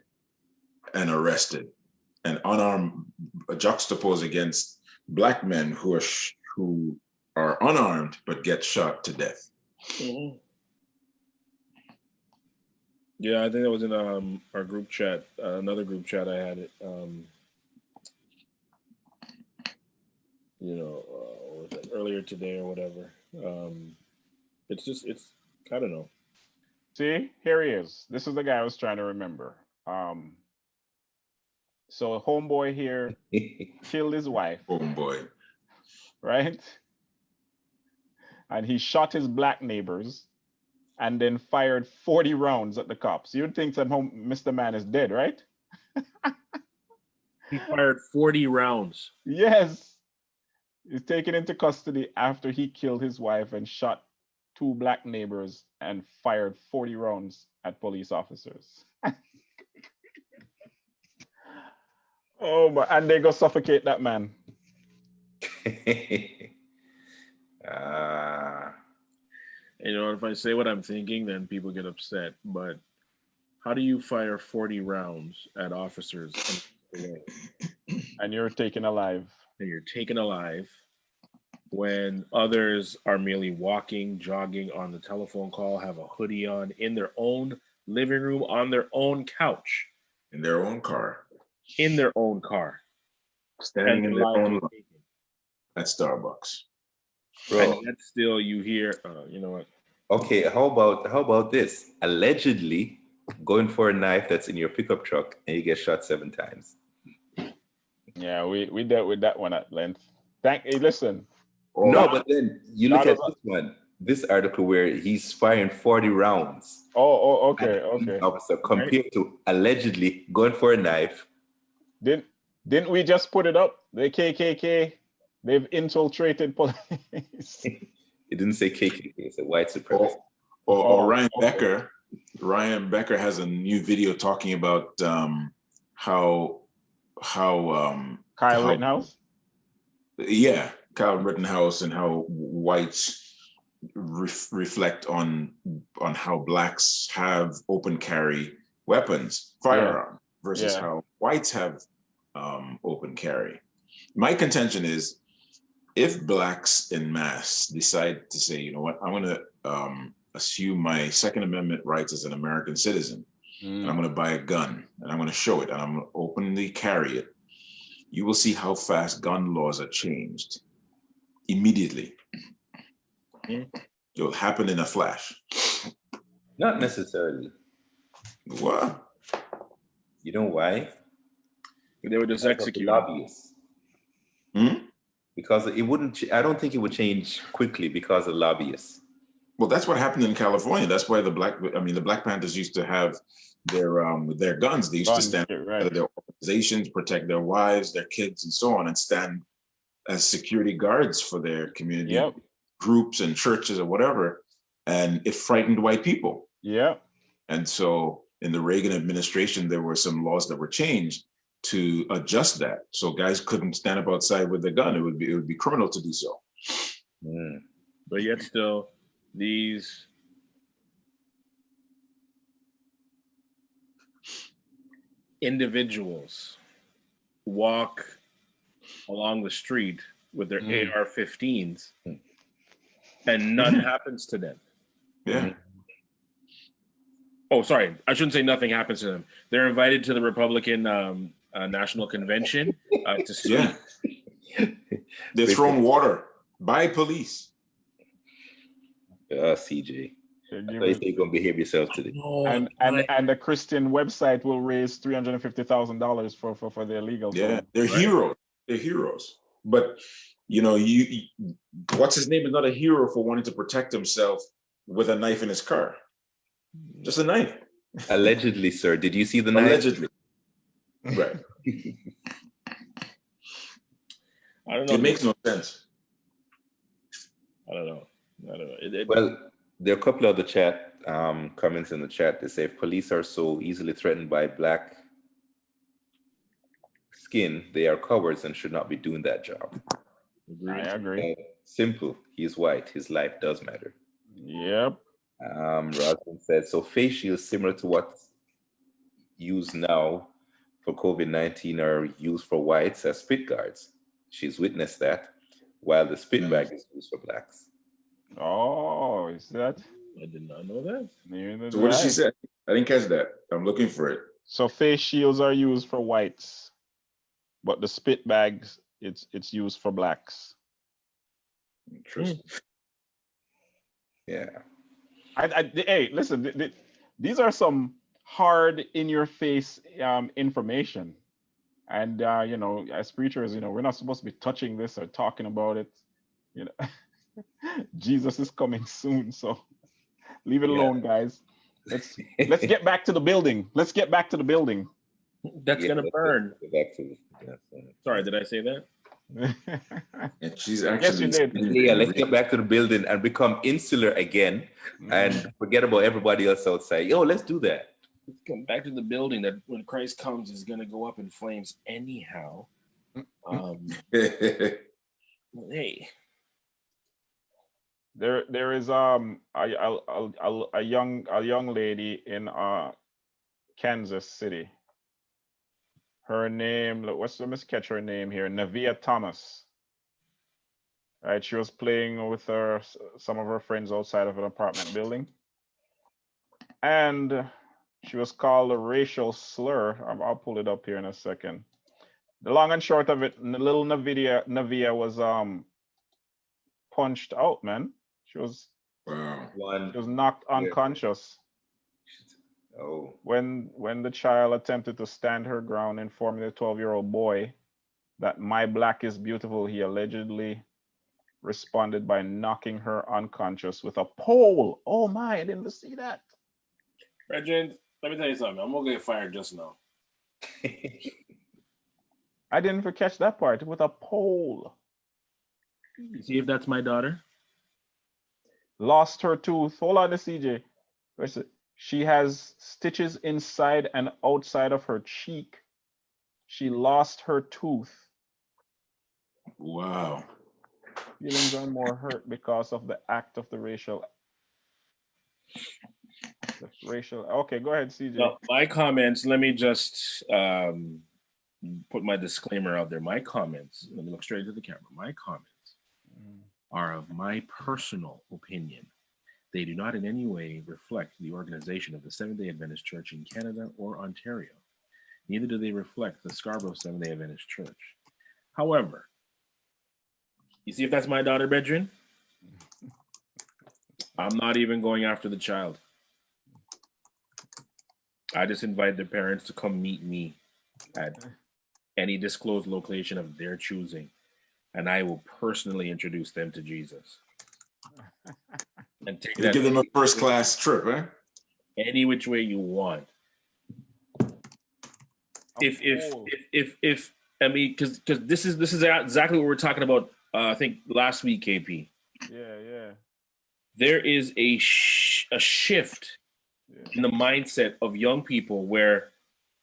and arrested, and unarmed, juxtaposed against black men who are unarmed but get shot to death. Mm-hmm. Yeah, I think that was in our group chat, another group chat I had it. What was it, earlier today or whatever. It's I don't know. See, here he is. This is the guy I was trying to remember. So a homeboy here killed his wife, Oh boy. right? And he shot his black neighbors and then fired 40 rounds at the cops. You'd think that Mr. Man is dead, right? He fired 40 rounds. Yes. He's taken into custody after he killed his wife and shot 2 black neighbors and fired 40 rounds at police officers. Oh, and they go suffocate that man. If I say what I'm thinking, then people get upset. But how do you fire 40 rounds at officers and you're taken alive? And you're taken alive when others are merely walking, jogging on the telephone call, have a hoodie on, in their own living room, on their own couch. In their own car. In their own car. Standing in their own line at Starbucks. Bro. And yet still you hear, you know what? Okay, how about this? Allegedly going for a knife that's in your pickup truck and you get shot 7 times. Yeah, we dealt with that one at length. Listen. No, but then you look at this one, this article where he's firing 40 rounds. Okay. Officer compared to allegedly going for a knife. Didn't we just put it up? The KKK, they've infiltrated police. It didn't say KKK, it said white supremacy. Ryan Becker. Ryan Becker has a new video talking about how Kyle Rittenhouse? Yeah, Kyle Rittenhouse, and how whites reflect on how blacks have open carry weapons, firearm, versus how whites have open carry. My contention is, if blacks en masse decide to say, you know what, I'm going to assume my Second Amendment rights as an American citizen, and I'm going to buy a gun, and I'm going to show it, and I'm going to openly carry it, you will see how fast gun laws are changed immediately. It will happen in a flash. Not necessarily. What? You know why? They were just executed. Lobbyists. Because it wouldn't. I don't think it would change quickly because of lobbyists. Well, that's what happened in California. That's why the Black Panthers used to have their guns. They used to stand for their organizations, protect their wives, their kids, and so on, and stand as security guards for their community groups and churches or whatever. And it frightened white people. Yeah. And so in the Reagan administration, there were some laws that were changed to adjust that. So guys couldn't stand up outside with a gun. It would be criminal to do so. But yet still, these individuals walk along the street with their AR-15s and none happens to them. Yeah. Oh, sorry. I shouldn't say nothing happens to them. They're invited to the Republican National Convention to speak. Yeah. They're thrown water by police. CJ. I thought you said you're gonna behave yourself today. And the Christian website will raise $350,000 for their legal. Yeah, they're heroes. They're heroes. But you what's his name is not a hero for wanting to protect himself with a knife in his car. Just a knife. Allegedly, sir. Did you see the knife? Allegedly. Right. I don't know. It makes no sense. I don't know. Well, there are a couple of the chat comments in the chat. They say if police are so easily threatened by black skin, they are cowards and should not be doing that job. I agree. Simple. He's white. His life does matter. Yep. Rosalind said, so face shields similar to what's used now for COVID-19 are used for whites as spit guards. she's witnessed that, while the spit bag is used for blacks. Oh, is that? I did not know that. Neither So did what did she I. say? I didn't catch that. I'm looking for it. So face shields are used for whites, but the spit bags, it's used for blacks. Interesting. Yeah. Hey, listen, these are some hard in your face information. And you know, as preachers, you know, we're not supposed to be touching this or talking about it. You know, Jesus is coming soon, so leave it Yeah. alone, guys. Let's get back to the building. Let's get back to the building. That's gonna burn. Go back to Sorry, did I say that? And she's Yes, you actually did. yeah, let's get back to the building and become insular again and forget about everybody else outside. Yo, let's do that. Let's come back to the building that when Christ comes is gonna go up in flames anyhow. Hey. There is a young lady in Kansas City. Her name, let me catch her name here, Navia Thomas. Right, she was playing with some of her friends outside of an apartment building, and she was called a racial slur. I'll pull it up here in a second. The long and short of it, little Navia was punched out, man. She was knocked unconscious. Oh. When the child attempted to stand her ground, informing the 12-year-old boy that my black is beautiful, he allegedly responded by knocking her unconscious with a pole. Oh my, I didn't see that. Regent, let me tell you something. I'm gonna get fired just now. I didn't even catch that part. With a pole. You see if that's my daughter? Lost her tooth. Hold on, CJ. She has stitches inside and outside of her cheek. She lost her tooth. Wow. Feelings are more hurt because of the act of the racial. Okay, go ahead, CJ. Well, my comments, let me just put my disclaimer out there. My comments, let me look straight to the camera. My comments are of my personal opinion. They do not in any way reflect the organization of the Seventh-day Adventist Church in Canada or Ontario. Neither do they reflect the Scarborough Seventh-day Adventist Church. However, you see if that's my daughter, Bedrin? I'm not even going after the child. I just invite the parents to come meet me at any disclosed location of their choosing, and I will personally introduce them to Jesus. And take that. Give them a first-class trip, eh? Any which way you want. If I mean, because this is exactly what we're talking about. I think last week, KP. Yeah. There is a shift in the mindset of young people where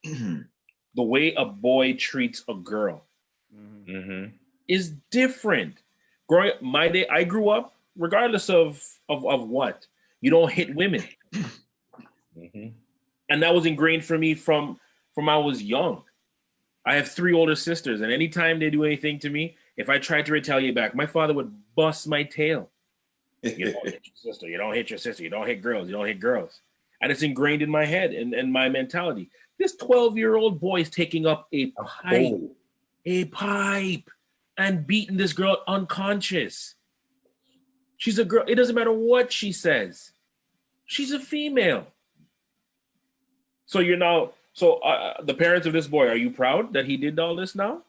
the way a boy treats a girl is different. Growing up, my day, I grew up, regardless of what, you don't hit women. And that was ingrained for me from I was young. I have 3 older sisters, and anytime they do anything to me, if I tried to retaliate back, my father would bust my tail. You don't hit your sister. You don't hit your sister. You don't hit girls. You don't hit girls. And it's ingrained in my head and my mentality. This 12-year-old boy is taking up a pipe and beating this girl unconscious. She's a girl. It doesn't matter what she says. She's a female. So you're now, the parents of this boy, are you proud that he did all this now?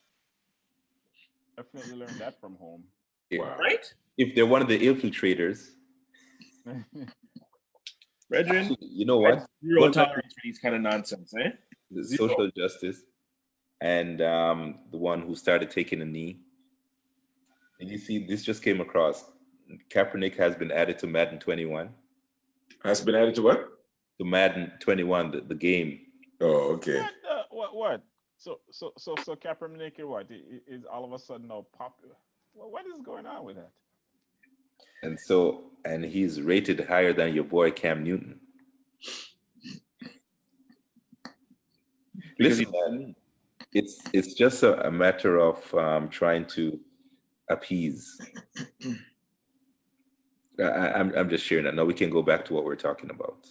Definitely learned that from home. Wow. Right? If they're one of the infiltrators. Regin, you know what? Zero tolerance for these kind of nonsense, eh? The social justice and the one who started taking a knee. And you see, this just came across. Kaepernick has been added to Madden 21. Has been added to what? To Madden 21, the game. Oh, okay. What? So Kaepernick, what is all of a sudden now popular? What is going on with that? And he's rated higher than your boy Cam Newton. Listen, man, It's just a matter of trying to appease. I'm just sharing that. Now we can go back to what we're talking about.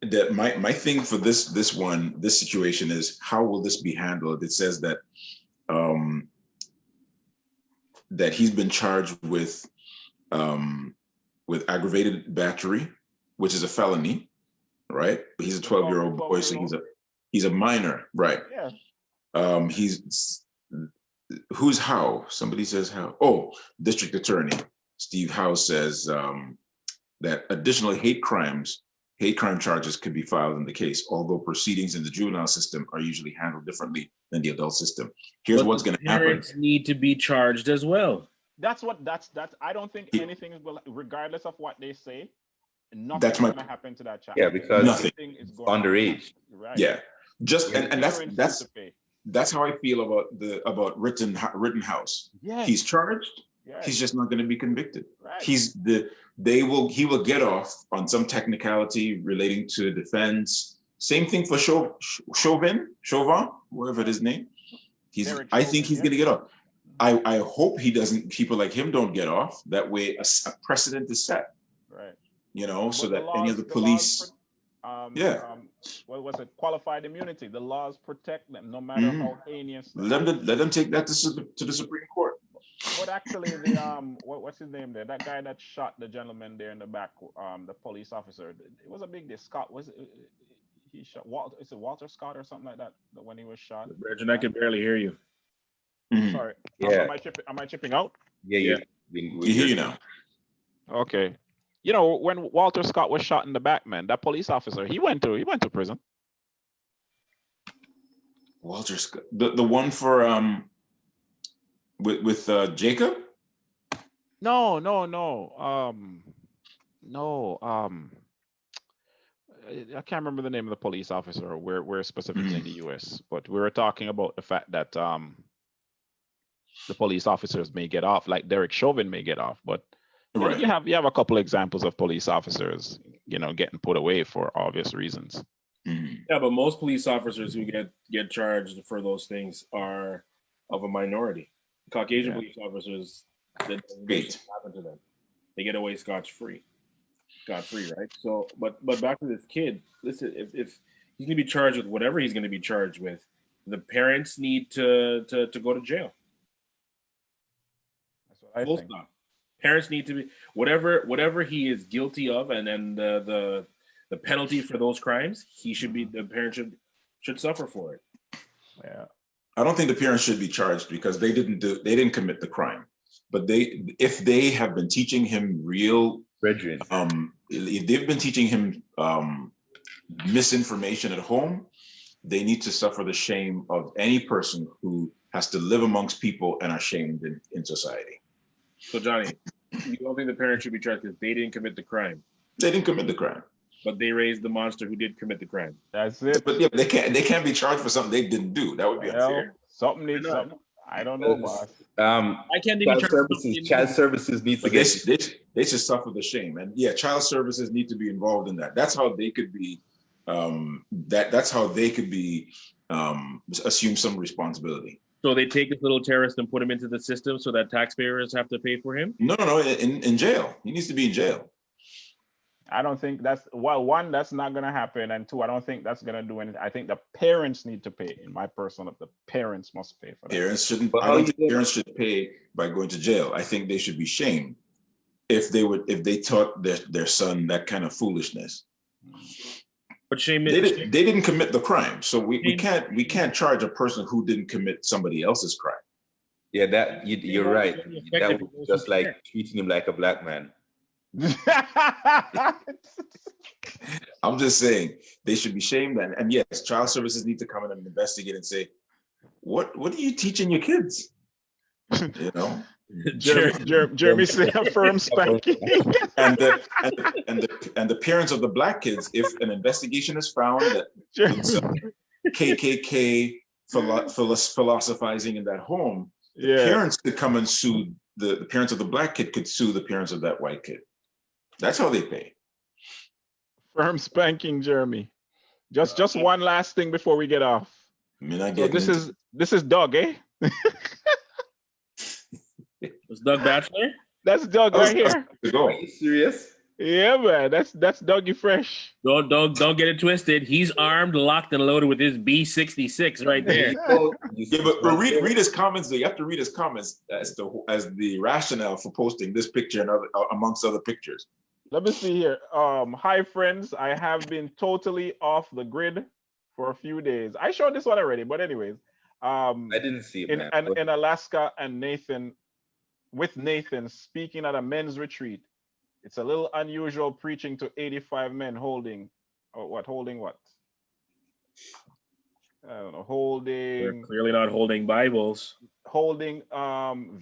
That my thing for this situation is, how will this be handled? It says that that he's been charged with aggravated battery, which is a felony, right? But he's a 12-year-old boy, so he's a minor, right? Yeah. He's who's Howe? Somebody says Howe. Oh, District Attorney Steve Howe says that additional hate crime charges could be filed in the case, although proceedings in the juvenile system are usually handled differently than the adult system. Here's what's going to happen. Parents need to be charged as well. That's I don't think anything will, regardless of what they say, nothing's going to happen to that child. Yeah, because nothing is going underage. Right. Yeah, just and that's how I feel about Rittenhouse. Yeah, he's charged. Yeah. He's just not going to be convicted. Right. He will get off on some technicality relating to defense. Same thing for Chauvin, whatever his name. I think he's going to get off. I hope he doesn't. People like him don't get off. That way, a precedent is set. Right. So that any of the police. What was it? Qualified immunity. The laws protect them, no matter how heinous. Let them take that to the Supreme Court. But actually, what's his name there? That guy that shot the gentleman there in the back, the police officer. It was a big deal. Scott, was it? He shot Walter. Is it Walter Scott or something like that? When he was shot. Reggie, I can barely hear you. Sorry. Yeah. Am I chipping out? Yeah. We hear you now. Okay. When Walter Scott was shot in the back, man, that police officer, he went to prison. Walter Scott, the one for with Jacob? No. I can't remember the name of the police officer. We're specifically in the U.S., but we were talking about the fact that the police officers may get off, like Derek Chauvin may get off, but right. you have a couple examples of police officers, getting put away for obvious reasons. Yeah, but most police officers who get charged for those things are of a minority. Caucasian police officers, that doesn't happen to them. They get away scot-free, right? So, but back to this kid. Listen, if he's gonna be charged with whatever he's gonna be charged with, the parents need to go to jail. That's what I think. Stop. Parents need to be whatever he is guilty of, and then the penalty for those crimes, the parent should suffer for it. Yeah. I don't think the parents should be charged because they didn't commit the crime. But if they have been teaching him if they've been teaching him misinformation at home, they need to suffer the shame of any person who has to live amongst people and are shamed in society. So Johnny, you don't think the parents should be charged because they didn't commit the crime? They didn't commit the crime. But they raised the monster who did commit the crime. That's it. But yeah, they can't be charged for something they didn't do. That would be unfair. Something needs something. I don't know, boss. I can't be charged. Child services needs to get. They should suffer the shame, and child services need to be involved in that. That's how they could be. That's how they could be assume some responsibility. So they take this little terrorist and put him into the system so that taxpayers have to pay for him? No. In jail. He needs to be in jail. I don't think one, that's not going to happen. And two, I don't think that's going to do anything. I think the parents need to pay. In my personal, the parents must pay for that. Parents shouldn't. I don't think parents should pay by going to jail. I think they should be shamed if they taught their son that kind of foolishness. But shame they didn't commit the crime, so we can't charge a person who didn't commit somebody else's crime. Yeah, you're right. That was just like treating him like a black man. I'm just saying they should be shamed, and yes, child services need to come in and investigate and say, what are you teaching your kids? Jeremy said a firm spanking. and the parents of the black kids, if an investigation is found that some KKK philosophizing in that home, the parents could come and sue the parents of the black kid could sue the parents of that white kid. That's how they pay. Firm spanking, Jeremy. Just one last thing before we get off. Me not So getting this into is Doug, eh? Was Doug Batchelor? That's Doug I was right here. to go. Are you serious? Yeah, man. That's Dougie Fresh. Don't get it twisted. He's armed, locked, and loaded with his B-66 right There there. you go. Yeah, but read his comments though. You have to read his comments as the rationale for posting this picture and other, amongst other pictures. Let me see here. Hi friends. I have been totally off the grid for a few days. I showed this one already, but anyways. I didn't see it, man. In Alaska and Nathan speaking at a men's retreat. It's a little unusual preaching to 85 men holding what? I don't know, They're clearly not holding Bibles. holding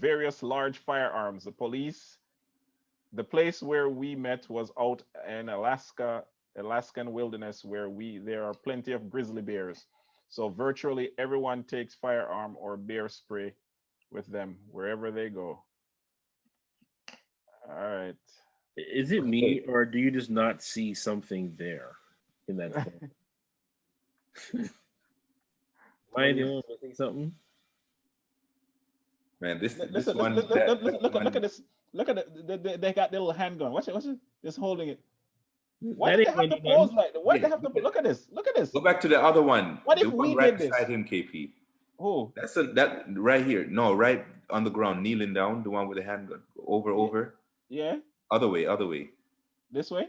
various large firearms. The place where we met was out in Alaskan wilderness where there are plenty of grizzly bears. So virtually everyone takes firearm or bear spray with them wherever they go. All right. Is it me, or do you just not see something there in that film? Am I the only one missing something? Man, this Listen, one. look at this. Look at it. They got the little handgun. Watch it. Just holding it. Why do they have to pose like that? Why do they have to look at this? Look at this. Go back to the other one. What if the we one right did this? beside him, KP. Oh, That right here. No, right on the ground, kneeling down. The one with the handgun. Over. yeah. Other way. This way.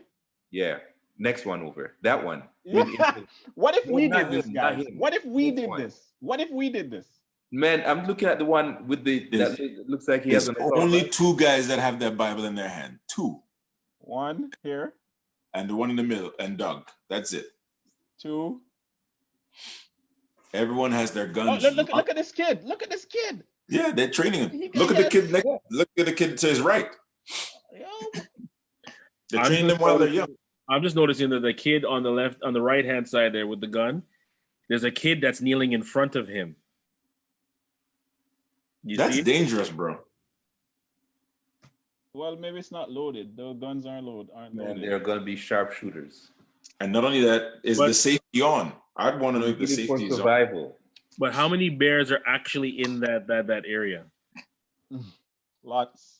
Yeah. Next one over. That one. What if No, we not did this, him, not guys? him. What if we This did one. this? What if we did this? Man, I'm looking at the one with that looks like he has There's an only two guys that have their Bible in their hand. Two. One here. And the one in the middle, and Doug. That's it. Two. Everyone has their guns. Oh, look at this kid. Look at this kid. Yeah, they're training him. Look at the kid next. Look at the kid to his right. They're training them while they're young. I'm just noticing that the kid on the right hand side there with the gun, there's a kid that's kneeling in front of him. That's dangerous, bro. Well, maybe it's not loaded. The guns aren't loaded. Man, they're going to be sharpshooters. And not only that, is the safety on? I'd want to know if the safety is survival. But how many bears are actually in that area? Lots.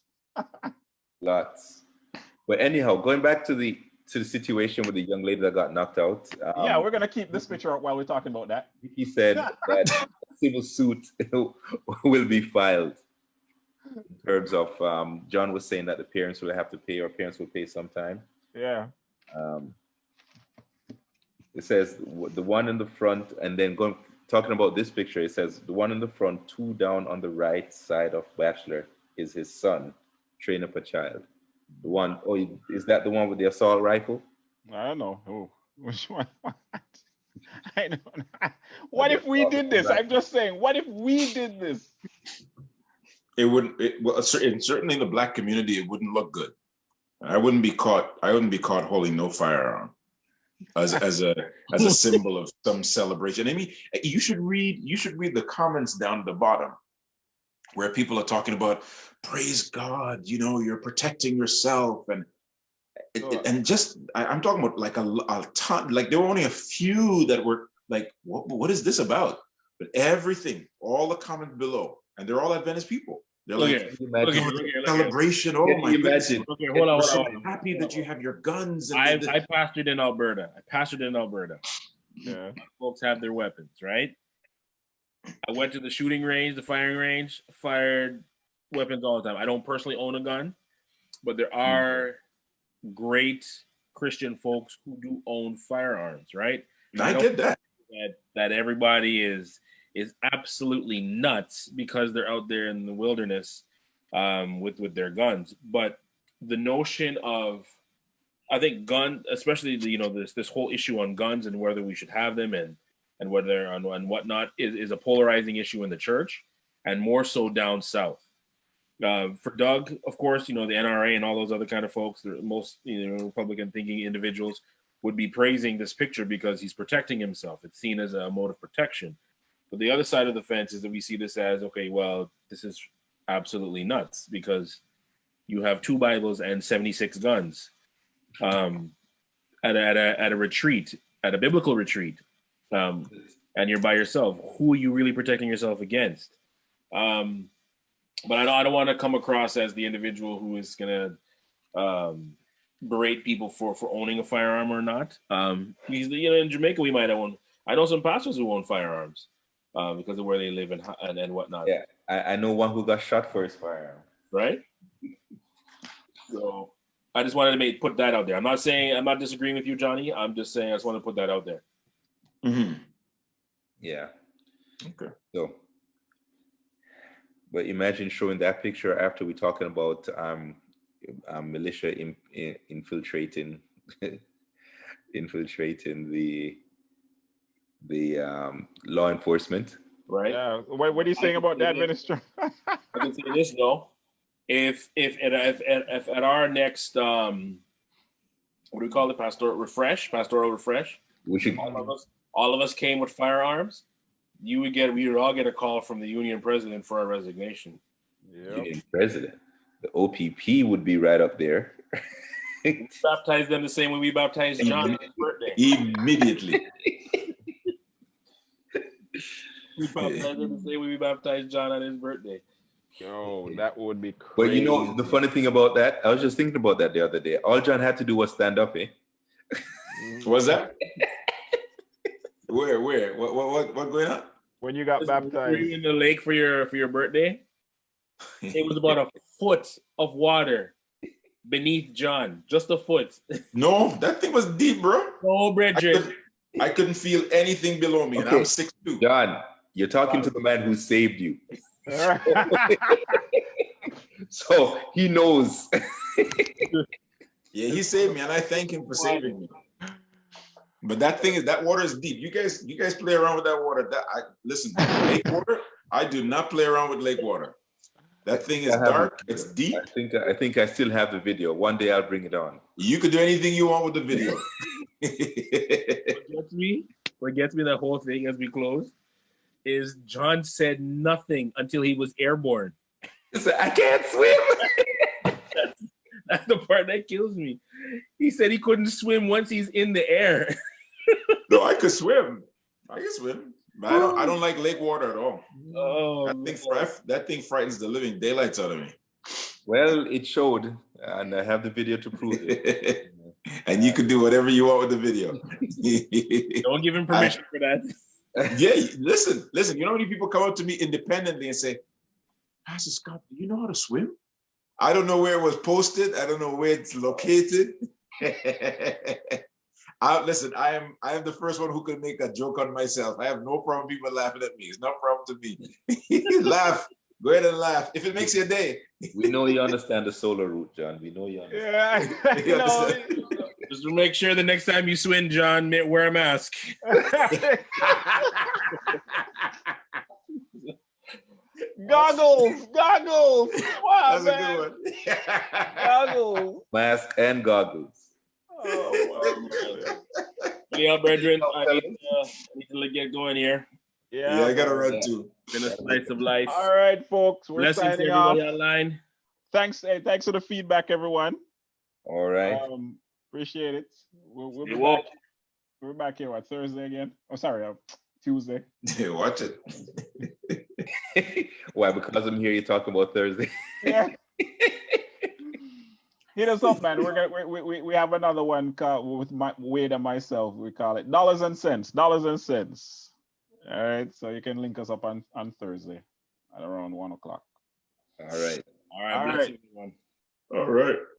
Lots. But anyhow, going back to the situation with the young lady that got knocked out. Yeah, we're gonna keep this picture up while we're talking about that. He said that a civil suit will be filed. In terms of John was saying that the parents will have to pay, or parents will pay sometime. Yeah. It says the one in the front, and then talking about this picture, it says the one in the front, two down on the right side of Bachelor is his son, train up a child. The one, is that the one with the assault rifle? I don't know. Oh, which one? I don't know. What if we did this? I'm just saying, what if we did this? It wouldn't. Certainly in the Black community, it wouldn't look good. I wouldn't be caught holding no firearm as a symbol of some celebration. I mean, you should read the comments down at the bottom where people are talking about, praise God, you're protecting yourself, and just I'm talking about like a ton. Like there were only a few that were like, what is this about? But everything, all the comments below, and they're all Adventist people. They're celebration. Oh my goodness! Okay, hold on. I'm happy that you have your guns. I pastored in Alberta. Yeah, folks have their weapons, right? I went to the shooting range, the firing range, fired weapons all the time. I don't personally own a gun, but there are great Christian folks who do own firearms, right? I get that. That everybody is absolutely nuts because they're out there in the wilderness with their guns. But the notion of, I think especially this whole issue on guns and whether we should have them and whether and whatnot is a polarizing issue in the church, and more so down south. For Doug, of course, the NRA and all those other kind of folks, the most Republican thinking individuals would be praising this picture because he's protecting himself. It's seen as a mode of protection. But the other side of the fence is that we see this as, okay, well, this is absolutely nuts because you have 2 Bibles and 76 guns at a retreat, at a biblical retreat. and you're by yourself, who are you really protecting yourself against? But I don't want to come across as the individual who is gonna berate people for owning a firearm or not. Because in Jamaica we might own. I know some pastors who own firearms because of where they live and whatnot. Yeah, I know one who got shot for his firearm. Right. So I just wanted to put that out there. I'm not disagreeing with you, Johnny. I'm just saying I just want to put that out there. Mm-hmm. Yeah. Okay. So, but imagine showing that picture after we're talking about militia infiltrating the law enforcement. Right. Yeah. What are you saying about that, Minister? I can say this though. If at our next what do we call it, pastoral refresh, We should all of us came with firearms, we would all get a call from the union president for our resignation. Union president. The OPP would be right up there. Baptize them the same way we baptized John on his birthday. Immediately. We baptized them the same way we baptized John on his birthday. Yo, that would be crazy. But you know the funny thing about that, I was just thinking about that the other day. All John had to do was stand up, eh? What's that? Where? What going on? When you got baptized. Were you in the lake for your birthday? It was about a foot of water beneath John, just a foot. No, that thing was deep, bro. No, brethren. I couldn't feel anything below me, and I'm 6'2". John, you're talking to the man who saved you. So he knows. Yeah, he saved me, and I thank him for saving me. But that water is deep. You guys play around with that water. Listen, lake water. I do not play around with lake water. That thing is dark. It's deep. I think I still have the video. One day I'll bring it on. You could do anything you want with the video. What gets me the whole thing as we close is John said nothing until he was airborne. He said, I can't swim. That's the part that kills me. He said he couldn't swim once he's in the air. No, I could swim. I can swim. But I don't like lake water at all. Oh, that thing frightens the living daylights out of me. Well, it showed, and I have the video to prove it. And you could do whatever you want with the video. Don't give him permission for that. Yeah, listen. You know how many people come up to me independently and say, Pastor Scott, do you know how to swim? I don't know where it was posted. I don't know where it's located. Listen, I am the first one who could make a joke on myself. I have no problem people laughing at me. It's no problem to me. Laugh. Go ahead and laugh. If it makes your day. We know you understand the solar route, John. We know you understand. Yeah. Just to make sure the next time you swim, John, wear a mask. Goggles. Wow, That's man. a good one. Goggles. Mask and goggles. Oh, wow. Yeah, brethren, I need to get going here. Yeah, I gotta run too. Been a slice of life. All right, folks. We're Blessings to signing off. everybody online. Thanks for the feedback, everyone. All right. Appreciate it. We'll be woke. back. We're back here, Thursday again? Oh, sorry, Tuesday. Watch it. Why? Because I'm here, you talk about Thursday. Yeah. Hit us up, man. We have another one with Wade and myself. We call it Dollars and Cents. All right, so you can link us up on Thursday at around 1 o'clock. All right. All right. Blessings, everyone. All right.